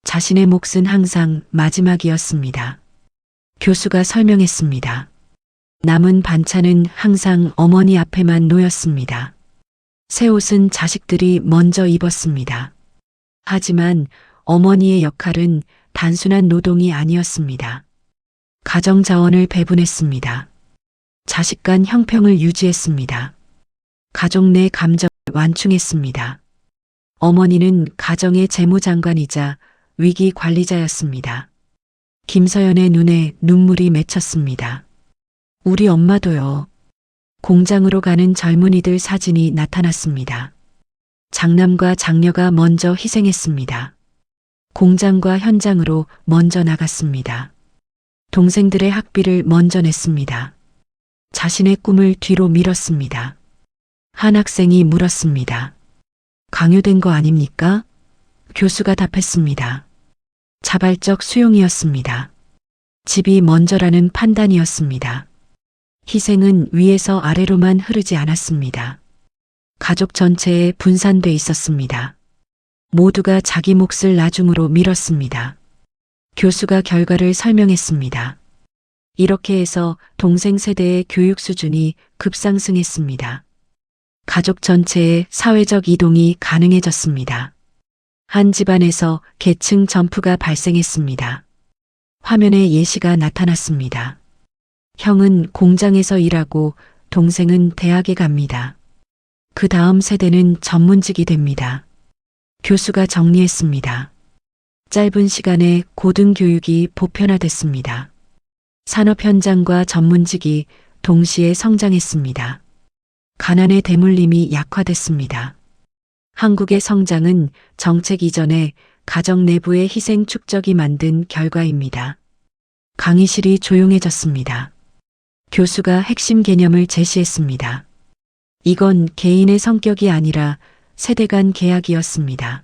자신의 몫은 항상 마지막이었습니다. 교수가 설명했습니다. 남은 반찬은 항상 어머니 앞에만 놓였습니다. 새 옷은 자식들이 먼저 입었습니다. 하지만 어머니의 역할은 단순한 노동이 아니었습니다. 가정 자원을 배분했습니다. 자식 간 형평을 유지했습니다. 가족 내 감정을 완충했습니다. 어머니는 가정의 재무장관이자 위기 관리자였습니다. 김서연의 눈에 눈물이 맺혔습니다. 우리 엄마도요. 공장으로 가는 젊은이들 사진이 나타났습니다. 장남과 장녀가 먼저 희생했습니다. 공장과 현장으로 먼저 나갔습니다. 동생들의 학비를 먼저 냈습니다. 자신의 꿈을 뒤로 밀었습니다. 한 학생이 물었습니다. 강요된 거 아닙니까? 교수가 답했습니다. 자발적 수용이었습니다. 집이 먼저라는 판단이었습니다. 희생은 위에서 아래로만 흐르지 않았습니다. 가족 전체에 분산돼 있었습니다. 모두가 자기 몫을 나중으로 밀었습니다. 교수가 결과를 설명했습니다. 이렇게 해서 동생 세대의 교육 수준이 급상승했습니다. 가족 전체의 사회적 이동이 가능해졌습니다. 한 집안에서 계층 점프가 발생했습니다. 화면에 예시가 나타났습니다. 형은 공장에서 일하고 동생은 대학에 갑니다. 그 다음 세대는 전문직이 됩니다. 교수가 정리했습니다. 짧은 시간에 고등교육이 보편화됐습니다. 산업 현장과 전문직이 동시에 성장했습니다. 가난의 대물림이 약화됐습니다. 한국의 성장은 정책 이전에 가정 내부의 희생 축적이 만든 결과입니다. 강의실이 조용해졌습니다. 교수가 핵심 개념을 제시했습니다. 이건 개인의 성격이 아니라 세대 간 계약이었습니다.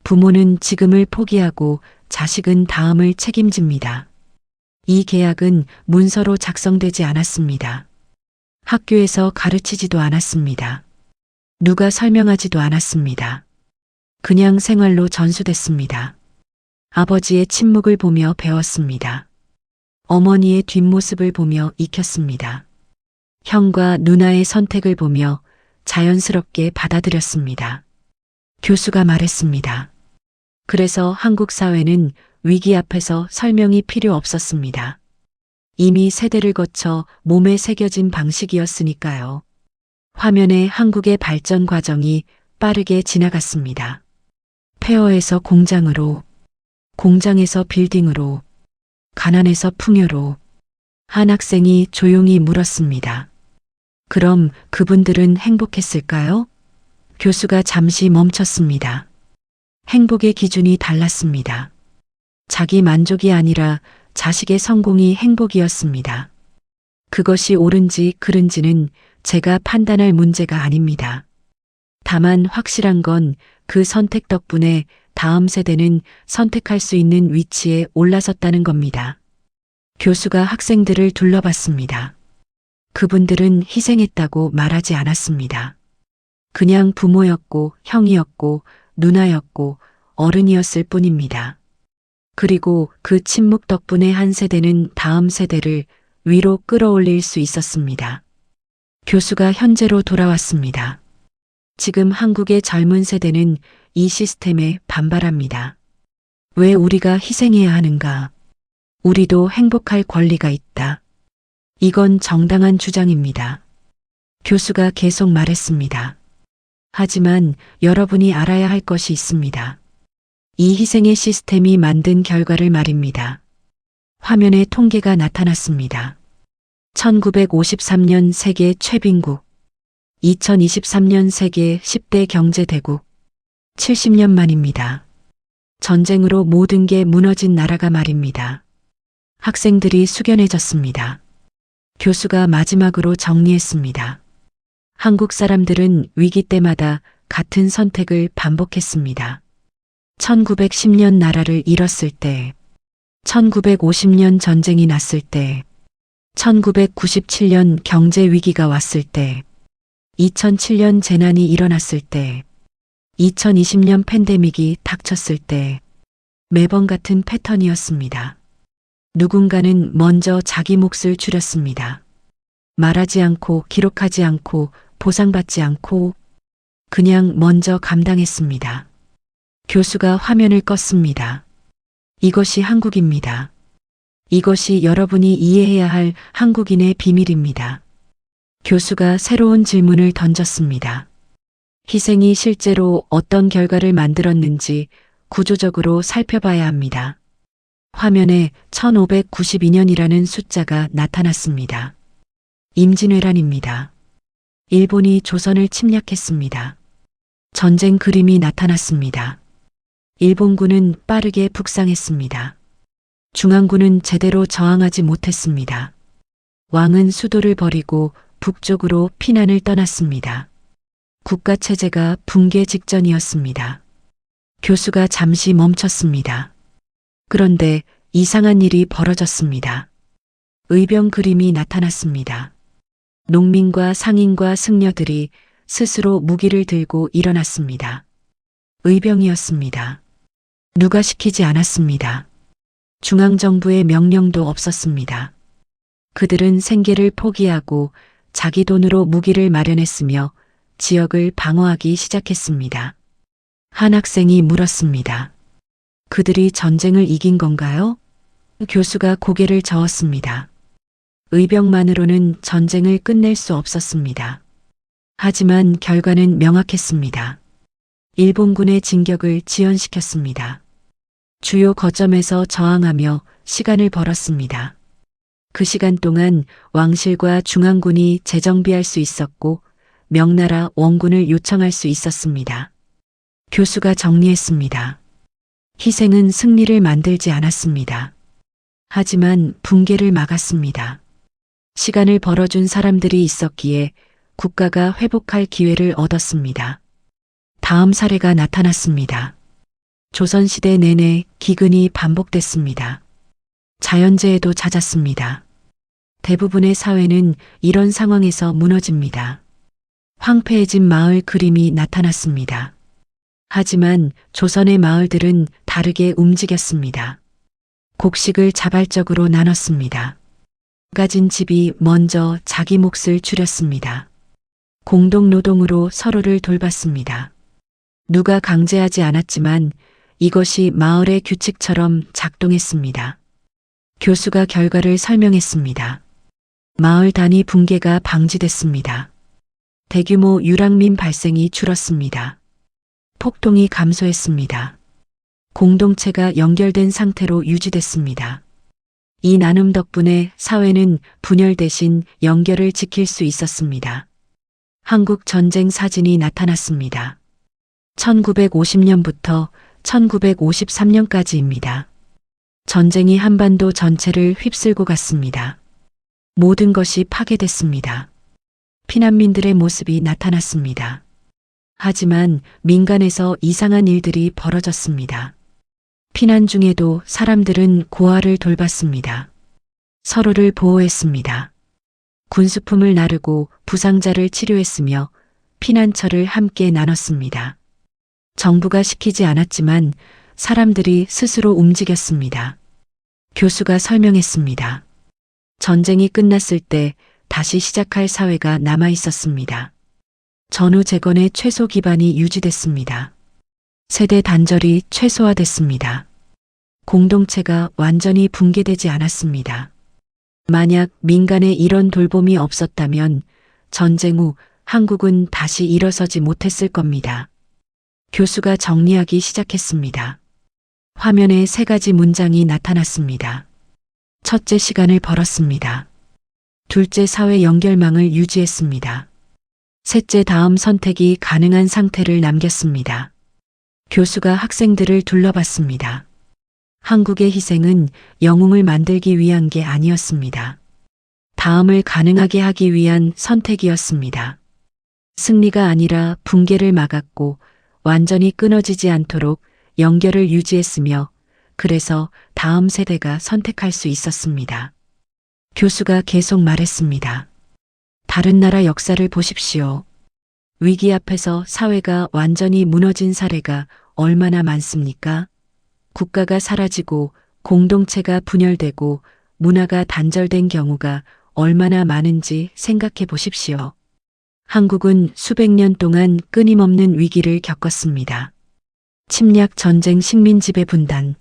부모는 지금을 포기하고 자식은 다음을 책임집니다. 이 계약은 문서로 작성되지 않았습니다. 학교에서 가르치지도 않았습니다. 누가 설명하지도 않았습니다. 그냥 생활로 전수됐습니다. 아버지의 침묵을 보며 배웠습니다. 어머니의 뒷모습을 보며 익혔습니다. 형과 누나의 선택을 보며 자연스럽게 받아들였습니다. 교수가 말했습니다. 그래서 한국 사회는 위기 앞에서 설명이 필요 없었습니다. 이미 세대를 거쳐 몸에 새겨진 방식이었으니까요. 화면에 한국의 발전 과정이 빠르게 지나갔습니다. 폐허에서 공장으로, 공장에서 빌딩으로, 가난에서 풍요로. 한 학생이 조용히 물었습니다. 그럼 그분들은 행복했을까요? 교수가 잠시 멈췄습니다. 행복의 기준이 달랐습니다. 자기 만족이 아니라 자식의 성공이 행복이었습니다. 그것이 옳은지 그른지는 제가 판단할 문제가 아닙니다. 다만 확실한 건 그 선택 덕분에 다음 세대는 선택할 수 있는 위치에 올라섰다는 겁니다. 교수가 학생들을 둘러봤습니다. 그분들은 희생했다고 말하지 않았습니다. 그냥 부모였고 형이었고 누나였고 어른이었을 뿐입니다. 그리고 그 침묵 덕분에 한 세대는 다음 세대를 위로 끌어올릴 수 있었습니다. 교수가 현재로 돌아왔습니다. 지금 한국의 젊은 세대는 이 시스템에 반발합니다. 왜 우리가 희생해야 하는가? 우리도 행복할 권리가 있다. 이건 정당한 주장입니다. 교수가 계속 말했습니다. 하지만 여러분이 알아야 할 것이 있습니다. 이 희생의 시스템이 만든 결과를 말입니다. 화면에 통계가 나타났습니다. 1953년 세계 최빈국, 2023년 세계 10대 경제대국, 70년 만입니다. 전쟁으로 모든 게 무너진 나라가 말입니다. 학생들이 숙연해졌습니다. 교수가 마지막으로 정리했습니다. 한국 사람들은 위기 때마다 같은 선택을 반복했습니다. 1910년 나라를 잃었을 때, 1950년 전쟁이 났을 때, 1997년 경제 위기가 왔을 때, 2007년 재난이 일어났을 때, 2020년 팬데믹이 닥쳤을 때, 매번 같은 패턴이었습니다. 누군가는 먼저 자기 몫을 줄였습니다. 말하지 않고 기록하지 않고 보상받지 않고 그냥 먼저 감당했습니다. 교수가 화면을 껐습니다. 이것이 한국입니다. 이것이 여러분이 이해해야 할 한국인의 비밀입니다. 교수가 새로운 질문을 던졌습니다. 희생이 실제로 어떤 결과를 만들었는지 구조적으로 살펴봐야 합니다. 화면에 1592년이라는 숫자가 나타났습니다. 임진왜란입니다. 일본이 조선을 침략했습니다. 전쟁 그림이 나타났습니다. 일본군은 빠르게 북상했습니다. 중앙군은 제대로 저항하지 못했습니다. 왕은 수도를 버리고 북쪽으로 피난을 떠났습니다. 국가체제가 붕괴 직전이었습니다. 교수가 잠시 멈췄습니다. 그런데 이상한 일이 벌어졌습니다. 의병 그림이 나타났습니다. 농민과 상인과 승려들이 스스로 무기를 들고 일어났습니다. 의병이었습니다. 누가 시키지 않았습니다. 중앙정부의 명령도 없었습니다. 그들은 생계를 포기하고 자기 돈으로 무기를 마련했으며 지역을 방어하기 시작했습니다. 한 학생이 물었습니다. 그들이 전쟁을 이긴 건가요? 교수가 고개를 저었습니다. 의병만으로는 전쟁을 끝낼 수 없었습니다. 하지만 결과는 명확했습니다. 일본군의 진격을 지연시켰습니다. 주요 거점에서 저항하며 시간을 벌었습니다. 그 시간 동안 왕실과 중앙군이 재정비할 수 있었고 명나라 원군을 요청할 수 있었습니다. 교수가 정리했습니다. 희생은 승리를 만들지 않았습니다. 하지만 붕괴를 막았습니다. 시간을 벌어준 사람들이 있었기에 국가가 회복할 기회를 얻었습니다. 다음 사례가 나타났습니다. 조선시대 내내 기근이 반복됐습니다. 자연재해도 잦았습니다. 대부분의 사회는 이런 상황에서 무너집니다. 황폐해진 마을 그림이 나타났습니다. 하지만 조선의 마을들은 다르게 움직였습니다. 곡식을 자발적으로 나눴습니다. 가진 집이 먼저 자기 몫을 줄였습니다. 공동노동으로 서로를 돌봤습니다. 누가 강제하지 않았지만 이것이 마을의 규칙처럼 작동했습니다. 교수가 결과를 설명했습니다. 마을 단위 붕괴가 방지됐습니다. 대규모 유랑민 발생이 줄었습니다. 폭동이 감소했습니다. 공동체가 연결된 상태로 유지됐습니다. 이 나눔 덕분에 사회는 분열 대신 연결을 지킬 수 있었습니다. 한국 전쟁 사진이 나타났습니다. 1950년부터 1953년까지입니다. 전쟁이 한반도 전체를 휩쓸고 갔습니다. 모든 것이 파괴됐습니다. 피난민들의 모습이 나타났습니다. 하지만 민간에서 이상한 일들이 벌어졌습니다. 피난 중에도 사람들은 고아를 돌봤습니다. 서로를 보호했습니다. 군수품을 나르고 부상자를 치료했으며 피난처를 함께 나눴습니다. 정부가 시키지 않았지만 사람들이 스스로 움직였습니다. 교수가 설명했습니다. 전쟁이 끝났을 때 다시 시작할 사회가 남아 있었습니다. 전후 재건의 최소 기반이 유지됐습니다. 세대 단절이 최소화됐습니다. 공동체가 완전히 붕괴되지 않았습니다. 만약 민간에 이런 돌봄이 없었다면 전쟁 후 한국은 다시 일어서지 못했을 겁니다. 교수가 정리하기 시작했습니다. 화면에 3가지 문장이 나타났습니다. 첫째, 시간을 벌었습니다. 둘째, 사회 연결망을 유지했습니다. 셋째, 다음 선택이 가능한 상태를 남겼습니다. 교수가 학생들을 둘러봤습니다. 한국의 희생은 영웅을 만들기 위한 게 아니었습니다. 다음을 가능하게 하기 위한 선택이었습니다. 승리가 아니라 붕괴를 막았고 완전히 끊어지지 않도록 연결을 유지했으며 그래서 다음 세대가 선택할 수 있었습니다. 교수가 계속 말했습니다. 다른 나라 역사를 보십시오. 위기 앞에서 사회가 완전히 무너진 사례가 얼마나 많습니까? 국가가 사라지고 공동체가 분열되고 문화가 단절된 경우가 얼마나 많은지 생각해 보십시오. 한국은 수백 년 동안 끊임없는 위기를 겪었습니다. 침략, 전쟁, 식민 지배 분단.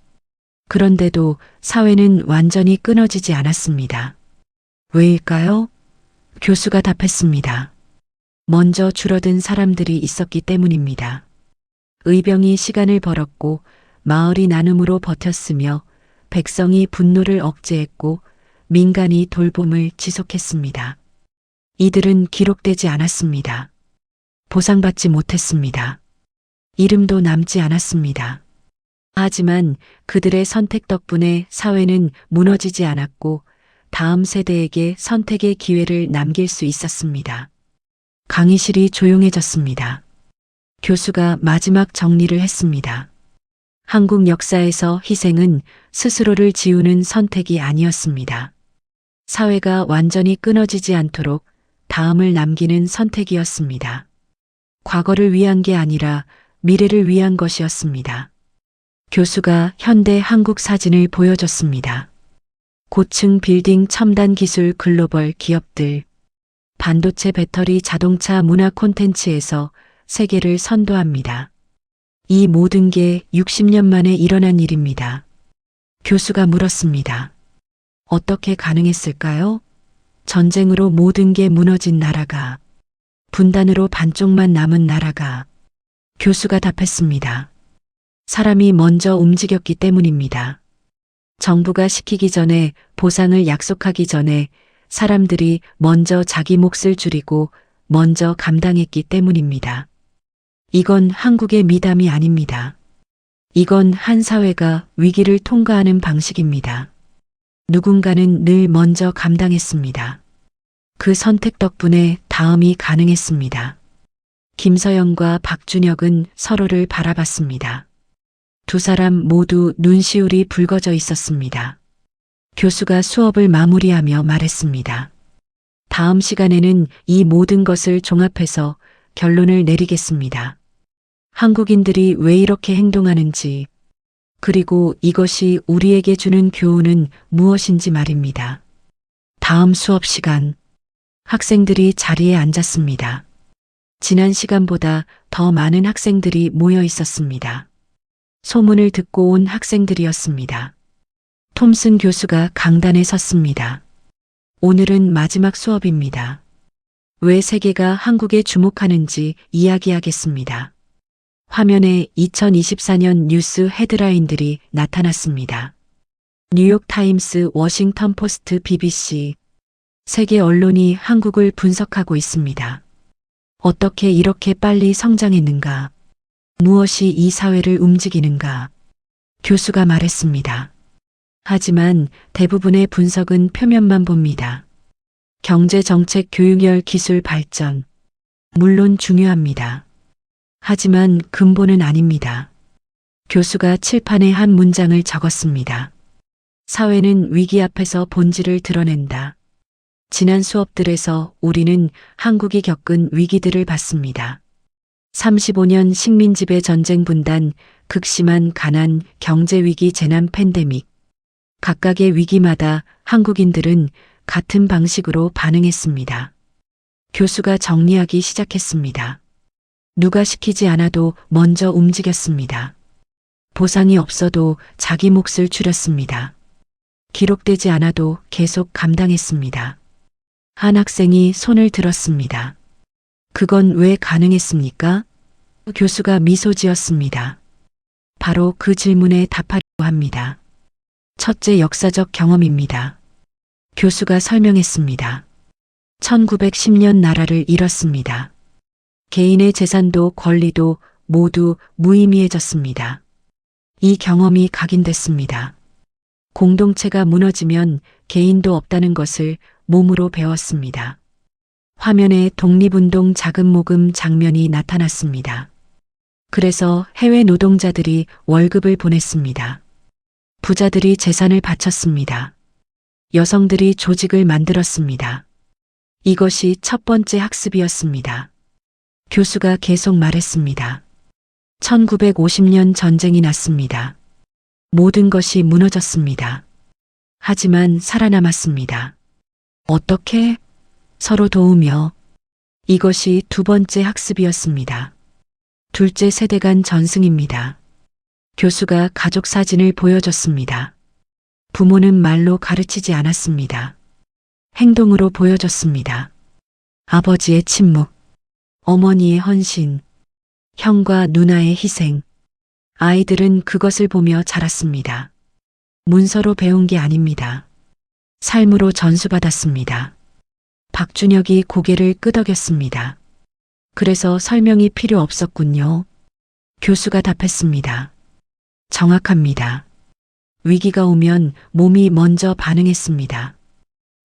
그런데도 사회는 완전히 끊어지지 않았습니다. 왜일까요? 교수가 답했습니다. 먼저 줄어든 사람들이 있었기 때문입니다. 의병이 시간을 벌었고 마을이 나눔으로 버텼으며 백성이 분노를 억제했고 민간이 돌봄을 지속했습니다. 이들은 기록되지 않았습니다. 보상받지 못했습니다. 이름도 남지 않았습니다. 하지만 그들의 선택 덕분에 사회는 무너지지 않았고 다음 세대에게 선택의 기회를 남길 수 있었습니다. 강의실이 조용해졌습니다. 교수가 마지막 정리를 했습니다. 한국 역사에서 희생은 스스로를 지우는 선택이 아니었습니다. 사회가 완전히 끊어지지 않도록 다음을 남기는 선택이었습니다. 과거를 위한 게 아니라 미래를 위한 것이었습니다. 교수가 현대 한국 사진을 보여줬습니다. 고층 빌딩, 첨단 기술, 글로벌 기업들, 반도체, 배터리, 자동차, 문화 콘텐츠에서 세계를 선도합니다. 이 모든 게 60년 만에 일어난 일입니다. 교수가 물었습니다. 어떻게 가능했을까요? 전쟁으로 모든 게 무너진 나라가, 분단으로 반쪽만 남은 나라가. 교수가 답했습니다. 사람이 먼저 움직였기 때문입니다. 정부가 시키기 전에, 보상을 약속하기 전에 사람들이 먼저 자기 몫을 줄이고 먼저 감당했기 때문입니다. 이건 한국의 미담이 아닙니다. 이건 한 사회가 위기를 통과하는 방식입니다. 누군가는 늘 먼저 감당했습니다. 그 선택 덕분에 다음이 가능했습니다. 김서영과 박준혁은 서로를 바라봤습니다. 두 사람 모두 눈시울이 붉어져 있었습니다. 교수가 수업을 마무리하며 말했습니다. 다음 시간에는 이 모든 것을 종합해서 결론을 내리겠습니다. 한국인들이 왜 이렇게 행동하는지, 그리고 이것이 우리에게 주는 교훈은 무엇인지 말입니다. 다음 수업 시간, 학생들이 자리에 앉았습니다. 지난 시간보다 더 많은 학생들이 모여 있었습니다. 소문을 듣고 온 학생들이었습니다. 톰슨 교수가 강단에 섰습니다. 오늘은 마지막 수업입니다. 왜 세계가 한국에 주목하는지 이야기하겠습니다. 화면에 2024년 뉴스 헤드라인들이 나타났습니다. 뉴욕 타임스, 워싱턴 포스트, BBC. 세계 언론이 한국을 분석하고 있습니다. 어떻게 이렇게 빨리 성장했는가? 무엇이 이 사회를 움직이는가? 교수가 말했습니다. 하지만 대부분의 분석은 표면만 봅니다. 경제 정책, 교육열, 기술 발전. 물론 중요합니다. 하지만 근본은 아닙니다. 교수가 칠판에 한 문장을 적었습니다. 사회는 위기 앞에서 본질을 드러낸다. 지난 수업들에서 우리는 한국이 겪은 위기들을 봤습니다. 35년 식민지배 전쟁 분단, 극심한 가난, 경제위기, 재난, 팬데믹. 각각의 위기마다 한국인들은 같은 방식으로 반응했습니다. 교수가 정리하기 시작했습니다. 누가 시키지 않아도 먼저 움직였습니다. 보상이 없어도 자기 몫을 줄였습니다. 기록되지 않아도 계속 감당했습니다. 한 학생이 손을 들었습니다. 그건 왜 가능했습니까? 교수가 미소 지었습니다. 바로 그 질문에 답하려고 합니다. 첫째, 역사적 경험입니다. 교수가 설명했습니다. 1910년 나라를 잃었습니다. 개인의 재산도 권리도 모두 무의미해졌습니다. 이 경험이 각인됐습니다. 공동체가 무너지면 개인도 없다는 것을 몸으로 배웠습니다. 화면에 독립운동 자금 모금 장면이 나타났습니다. 그래서 해외 노동자들이 월급을 보냈습니다. 부자들이 재산을 바쳤습니다. 여성들이 조직을 만들었습니다. 이것이 첫 번째 학습이었습니다. 교수가 계속 말했습니다. 1950년 전쟁이 났습니다. 모든 것이 무너졌습니다. 하지만 살아남았습니다. 어떻게? 서로 도우며. 이것이 두 번째 학습이었습니다. 둘째, 세대 간 전승입니다. 교수가 가족 사진을 보여줬습니다. 부모는 말로 가르치지 않았습니다. 행동으로 보여줬습니다. 아버지의 침묵, 어머니의 헌신, 형과 누나의 희생. 아이들은 그것을 보며 자랐습니다. 문서로 배운 게 아닙니다. 삶으로 전수받았습니다. 박준혁이 고개를 끄덕였습니다. 그래서 설명이 필요 없었군요. 교수가 답했습니다. 정확합니다. 위기가 오면 몸이 먼저 반응했습니다.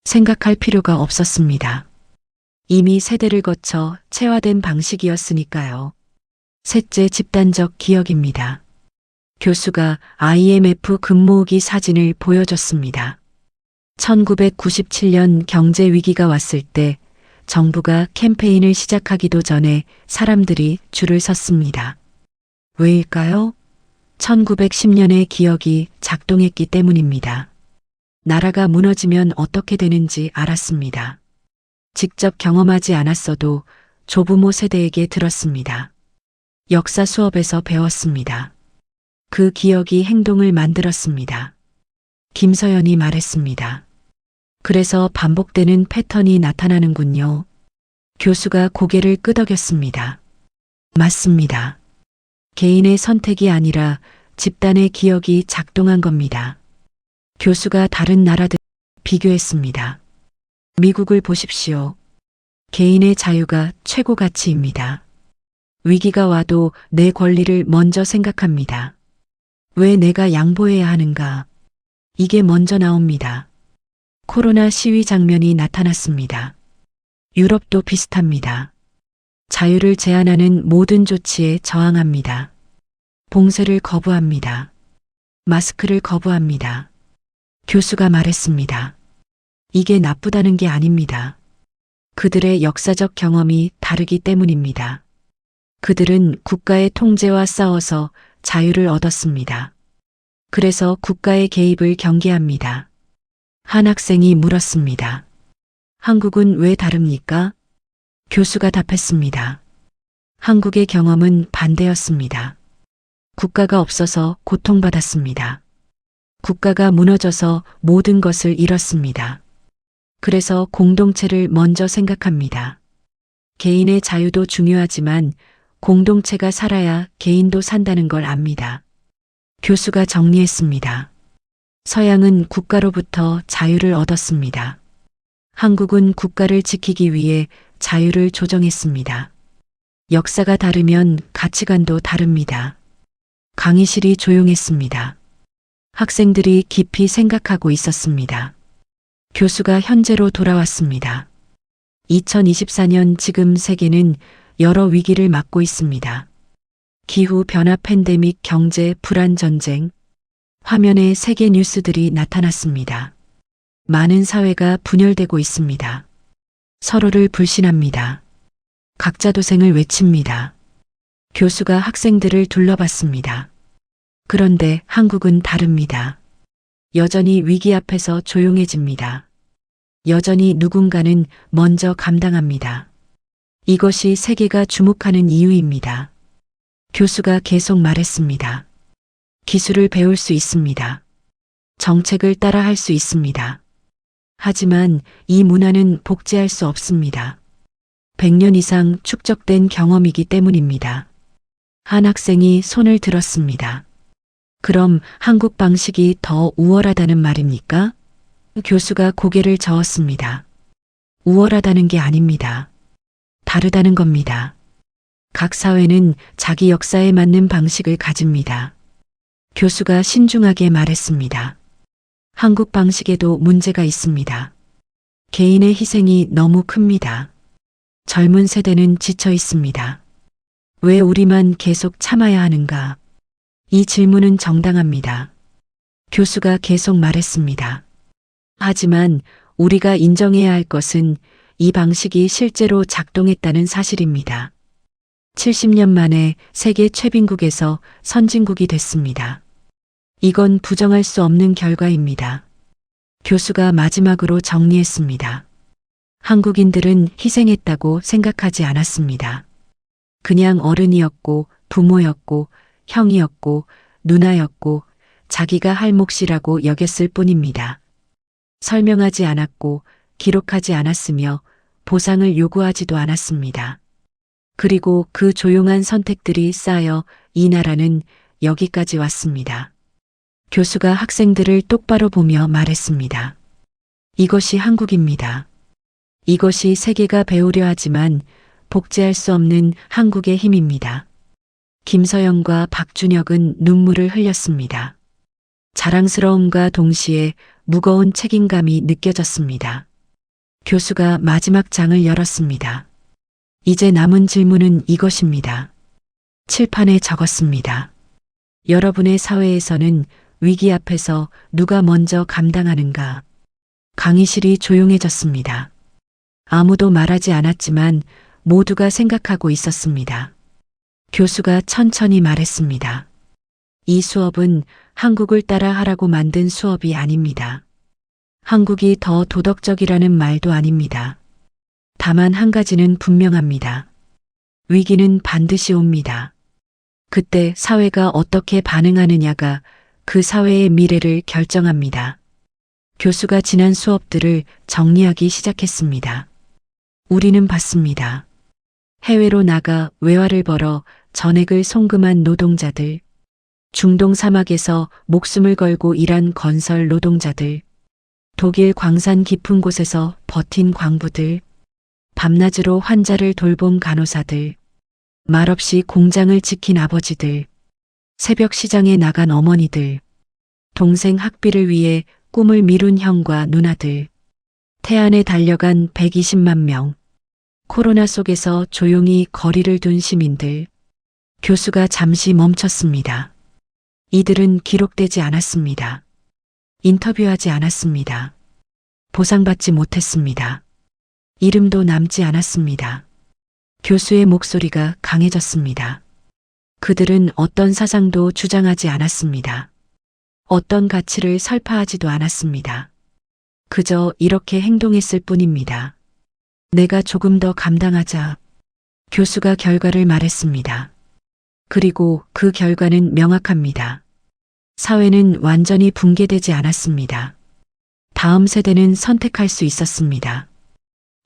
생각할 필요가 없었습니다. 이미 세대를 거쳐 체화된 방식이었으니까요. 셋째, 집단적 기억입니다. 교수가 IMF 금모으기 사진을 보여줬습니다. 1997년 경제 위기가 왔을 때 정부가 캠페인을 시작하기도 전에 사람들이 줄을 섰습니다. 왜일까요? 1910년의 기억이 작동했기 때문입니다. 나라가 무너지면 어떻게 되는지 알았습니다. 직접 경험하지 않았어도 조부모 세대에게 들었습니다. 역사 수업에서 배웠습니다. 그 기억이 행동을 만들었습니다. 김서연이 말했습니다. 그래서 반복되는 패턴이 나타나는군요. 교수가 고개를 끄덕였습니다. 맞습니다. 개인의 선택이 아니라 집단의 기억이 작동한 겁니다. 교수가 다른 나라들 비교했습니다. 미국을 보십시오. 개인의 자유가 최고 가치입니다. 위기가 와도 내 권리를 먼저 생각합니다. 왜 내가 양보해야 하는가? 이게 먼저 나옵니다. 코로나 시위 장면이 나타났습니다. 유럽도 비슷합니다. 자유를 제한하는 모든 조치에 저항합니다. 봉쇄를 거부합니다. 마스크를 거부합니다. 교수가 말했습니다. 이게 나쁘다는 게 아닙니다. 그들의 역사적 경험이 다르기 때문입니다. 그들은 국가의 통제와 싸워서 자유를 얻었습니다. 그래서 국가의 개입을 경계합니다. 한 학생이 물었습니다. 한국은 왜 다릅니까? 교수가 답했습니다. 한국의 경험은 반대였습니다. 국가가 없어서 고통받았습니다. 국가가 무너져서 모든 것을 잃었습니다. 그래서 공동체를 먼저 생각합니다. 개인의 자유도 중요하지만 공동체가 살아야 개인도 산다는 걸 압니다. 교수가 정리했습니다. 서양은 국가로부터 자유를 얻었습니다. 한국은 국가를 지키기 위해 자유를 조정했습니다. 역사가 다르면 가치관도 다릅니다. 강의실이 조용했습니다. 학생들이 깊이 생각하고 있었습니다. 교수가 현재로 돌아왔습니다. 2024년 지금 세계는 여러 위기를 맞고 있습니다. 기후 변화, 팬데믹, 경제 불안, 전쟁. 화면에 세계 뉴스들이 나타났습니다. 많은 사회가 분열되고 있습니다. 서로를 불신합니다. 각자 도생을 외칩니다. 교수가 학생들을 둘러봤습니다. 그런데 한국은 다릅니다. 여전히 위기 앞에서 조용해집니다. 여전히 누군가는 먼저 감당합니다. 이것이 세계가 주목하는 이유입니다. 교수가 계속 말했습니다. 기술을 배울 수 있습니다. 정책을 따라할 수 있습니다. 하지만 이 문화는 복제할 수 없습니다. 100년 이상 축적된 경험이기 때문입니다. 한 학생이 손을 들었습니다. 그럼 한국 방식이 더 우월하다는 말입니까? 교수가 고개를 저었습니다. 우월하다는 게 아닙니다. 다르다는 겁니다. 각 사회는 자기 역사에 맞는 방식을 가집니다. 교수가 신중하게 말했습니다. 한국 방식에도 문제가 있습니다. 개인의 희생이 너무 큽니다. 젊은 세대는 지쳐 있습니다. 왜 우리만 계속 참아야 하는가? 이 질문은 정당합니다. 교수가 계속 말했습니다. 하지만 우리가 인정해야 할 것은 이 방식이 실제로 작동했다는 사실입니다. 70년 만에 세계 최빈국에서 선진국이 됐습니다. 이건 부정할 수 없는 결과입니다. 교수가 마지막으로 정리했습니다. 한국인들은 희생했다고 생각하지 않았습니다. 그냥 어른이었고 부모였고 형이었고 누나였고 자기가 할 몫이라고 여겼을 뿐입니다. 설명하지 않았고 기록하지 않았으며 보상을 요구하지도 않았습니다. 그리고 그 조용한 선택들이 쌓여 이 나라는 여기까지 왔습니다. 교수가 학생들을 똑바로 보며 말했습니다. 이것이 한국입니다. 이것이 세계가 배우려 하지만 복제할 수 없는 한국의 힘입니다. 김서영과 박준혁은 눈물을 흘렸습니다. 자랑스러움과 동시에 무거운 책임감이 느껴졌습니다. 교수가 마지막 장을 열었습니다. 이제 남은 질문은 이것입니다. 칠판에 적었습니다. 여러분의 사회에서는 위기 앞에서 누가 먼저 감당하는가? 강의실이 조용해졌습니다. 아무도 말하지 않았지만 모두가 생각하고 있었습니다. 교수가 천천히 말했습니다. 이 수업은 한국을 따라 하라고 만든 수업이 아닙니다. 한국이 더 도덕적이라는 말도 아닙니다. 다만 한 가지는 분명합니다. 위기는 반드시 옵니다. 그때 사회가 어떻게 반응하느냐가 그 사회의 미래를 결정합니다. 교수가 지난 수업들을 정리하기 시작했습니다. 우리는 봤습니다. 해외로 나가 외화를 벌어 전액을 송금한 노동자들, 중동 사막에서 목숨을 걸고 일한 건설 노동자들, 독일 광산 깊은 곳에서 버틴 광부들, 밤낮으로 환자를 돌본 간호사들, 말없이 공장을 지킨 아버지들, 새벽 시장에 나간 어머니들, 동생 학비를 위해 꿈을 미룬 형과 누나들, 태안에 달려간 120만 명, 코로나 속에서 조용히 거리를 둔 시민들. 교수가 잠시 멈췄습니다. 이들은 기록되지 않았습니다. 인터뷰하지 않았습니다. 보상받지 못했습니다. 이름도 남지 않았습니다. 교수의 목소리가 강해졌습니다. 그들은 어떤 사상도 주장하지 않았습니다. 어떤 가치를 설파하지도 않았습니다. 그저 이렇게 행동했을 뿐입니다. 내가 조금 더 감당하자. 교수가 결과를 말했습니다. 그리고 그 결과는 명확합니다. 사회는 완전히 붕괴되지 않았습니다. 다음 세대는 선택할 수 있었습니다.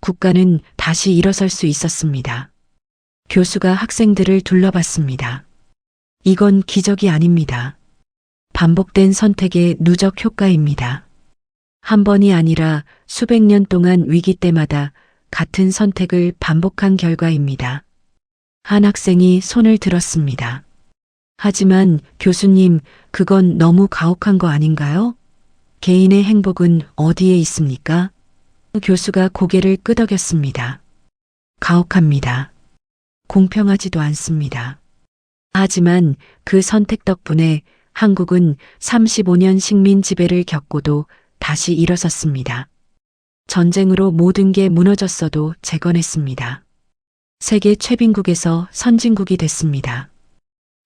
국가는 다시 일어설 수 있었습니다. 교수가 학생들을 둘러봤습니다. 이건 기적이 아닙니다. 반복된 선택의 누적 효과입니다. 한 번이 아니라 수백 년 동안 위기 때마다 같은 선택을 반복한 결과입니다. 한 학생이 손을 들었습니다. 하지만 교수님, 그건 너무 가혹한 거 아닌가요? 개인의 행복은 어디에 있습니까? 교수가 고개를 끄덕였습니다. 가혹합니다. 공평하지도 않습니다. 하지만 그 선택 덕분에 한국은 35년 식민 지배를 겪고도 다시 일어섰습니다. 전쟁으로 모든 게 무너졌어도 재건했습니다. 세계 최빈국에서 선진국이 됐습니다.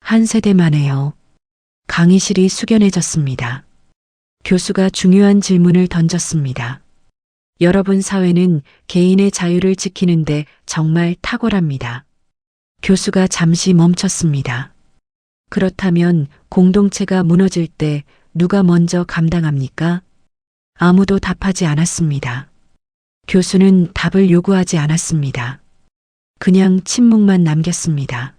한 세대 만에요. 강의실이 숙연해졌습니다. 교수가 중요한 질문을 던졌습니다. 여러분 사회는 개인의 자유를 지키는데 정말 탁월합니다. 교수가 잠시 멈췄습니다. 그렇다면 공동체가 무너질 때 누가 먼저 감당합니까? 아무도 답하지 않았습니다. 교수는 답을 요구하지 않았습니다. 그냥 침묵만 남겼습니다.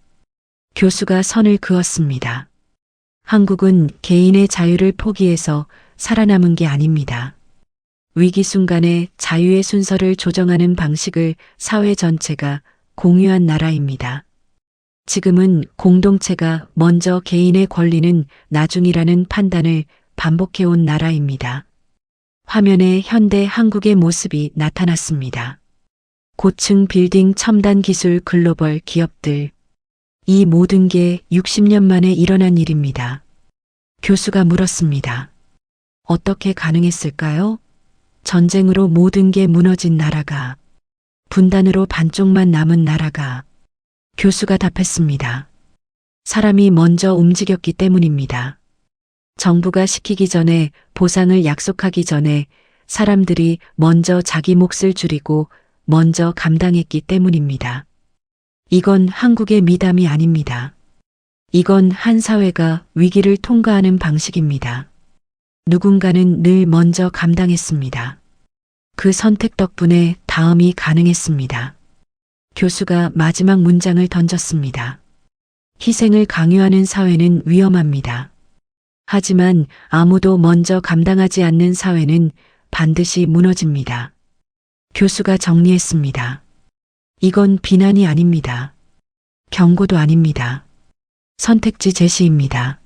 교수가 선을 그었습니다. 한국은 개인의 자유를 포기해서 살아남은 게 아닙니다. 위기 순간에 자유의 순서를 조정하는 방식을 사회 전체가 공유한 나라입니다. 지금은 공동체가 먼저 개인의 권리는 나중이라는 판단을 반복해온 나라입니다. 화면에 현대 한국의 모습이 나타났습니다. 고층 빌딩, 첨단 기술, 글로벌 기업들. 이 모든 게 60년 만에 일어난 일입니다. 교수가 물었습니다. 어떻게 가능했을까요? 전쟁으로 모든 게 무너진 나라가, 분단으로 반쪽만 남은 나라가. 교수가 답했습니다. 사람이 먼저 움직였기 때문입니다. 정부가 시키기 전에, 보상을 약속하기 전에 사람들이 먼저 자기 몫을 줄이고 먼저 감당했기 때문입니다. 이건 한국의 미담이 아닙니다. 이건 한 사회가 위기를 통과하는 방식입니다. 누군가는 늘 먼저 감당했습니다. 그 선택 덕분에 다음이 가능했습니다. 교수가 마지막 문장을 던졌습니다. 희생을 강요하는 사회는 위험합니다. 하지만 아무도 먼저 감당하지 않는 사회는 반드시 무너집니다. 교수가 정리했습니다. 이건 비난이 아닙니다. 경고도 아닙니다. 선택지 제시입니다.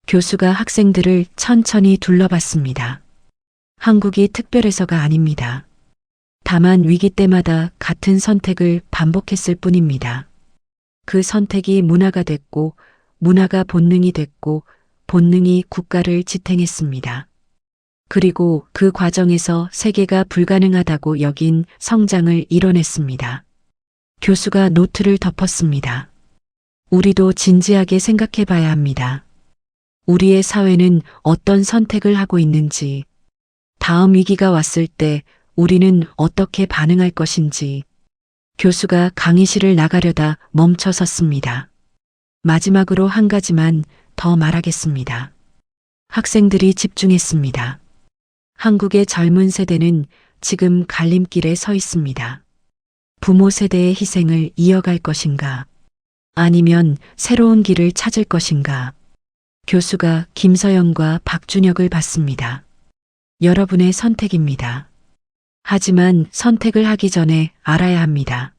교수가 학생들을 천천히 둘러봤습니다. 한국이 특별해서가 아닙니다. 다만 위기 때마다 같은 선택을 반복했을 뿐입니다. 그 선택이 문화가 됐고, 문화가 본능이 됐고, 본능이 국가를 지탱했습니다. 그리고 그 과정에서 세계가 불가능하다고 여긴 성장을 이뤄냈습니다. 교수가 노트를 덮었습니다. 우리도 진지하게 생각해 봐야 합니다. 우리의 사회는 어떤 선택을 하고 있는지, 다음 위기가 왔을 때 우리는 어떻게 반응할 것인지. 교수가 강의실을 나가려다 멈춰 섰습니다. 마지막으로 한 가지만 더 말하겠습니다. 학생들이 집중했습니다. 한국의 젊은 세대는 지금 갈림길에 서 있습니다. 부모 세대의 희생을 이어갈 것인가? 아니면 새로운 길을 찾을 것인가? 교수가 김서영과 박준혁을 봤습니다. 여러분의 선택입니다. 하지만 선택을 하기 전에 알아야 합니다.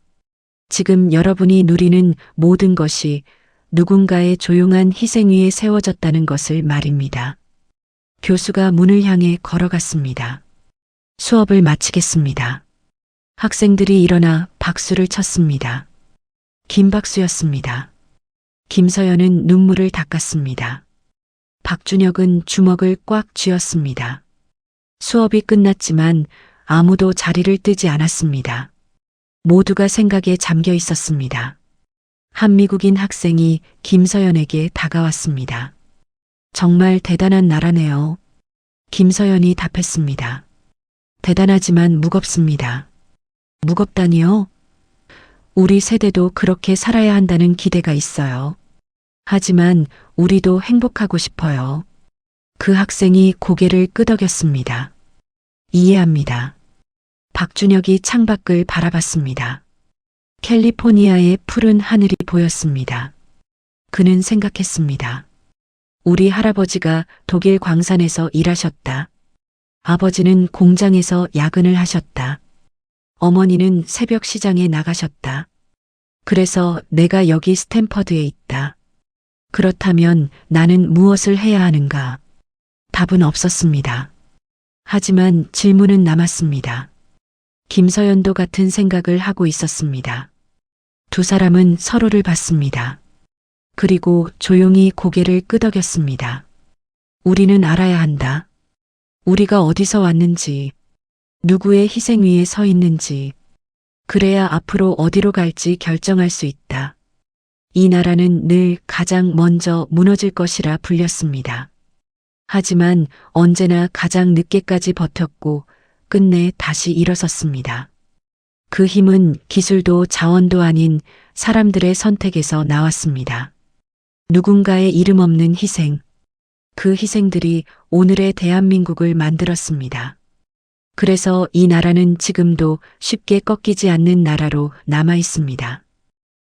지금 여러분이 누리는 모든 것이 누군가의 조용한 희생 위에 세워졌다는 것을 말입니다. 교수가 문을 향해 걸어갔습니다. 수업을 마치겠습니다. 학생들이 일어나 박수를 쳤습니다. 긴 박수였습니다. 김서연은 눈물을 닦았습니다. 박준혁은 주먹을 꽉 쥐었습니다. 수업이 끝났지만 아무도 자리를 뜨지 않았습니다. 모두가 생각에 잠겨 있었습니다. 한 미국인 학생이 김서연에게 다가왔습니다. 정말 대단한 나라네요. 김서연이 답했습니다. 대단하지만 무겁습니다. 무겁다니요? 우리 세대도 그렇게 살아야 한다는 기대가 있어요. 하지만 우리도 행복하고 싶어요. 그 학생이 고개를 끄덕였습니다. 이해합니다. 박준혁이 창밖을 바라봤습니다. 캘리포니아의 푸른 하늘이 보였습니다. 그는 생각했습니다. 우리 할아버지가 독일 광산에서 일하셨다. 아버지는 공장에서 야근을 하셨다. 어머니는 새벽 시장에 나가셨다. 그래서 내가 여기 스탠퍼드에 있다. 그렇다면 나는 무엇을 해야 하는가? 답은 없었습니다. 하지만 질문은 남았습니다. 김서연도 같은 생각을 하고 있었습니다. 두 사람은 서로를 봤습니다. 그리고 조용히 고개를 끄덕였습니다. 우리는 알아야 한다. 우리가 어디서 왔는지, 누구의 희생 위에 서 있는지, 그래야 앞으로 어디로 갈지 결정할 수 있다. 이 나라는 늘 가장 먼저 무너질 것이라 불렸습니다. 하지만 언제나 가장 늦게까지 버텼고 끝내 다시 일어섰습니다. 그 힘은 기술도 자원도 아닌 사람들의 선택에서 나왔습니다. 누군가의 이름 없는 희생, 그 희생들이 오늘의 대한민국을 만들었습니다. 그래서 이 나라는 지금도 쉽게 꺾이지 않는 나라로 남아 있습니다.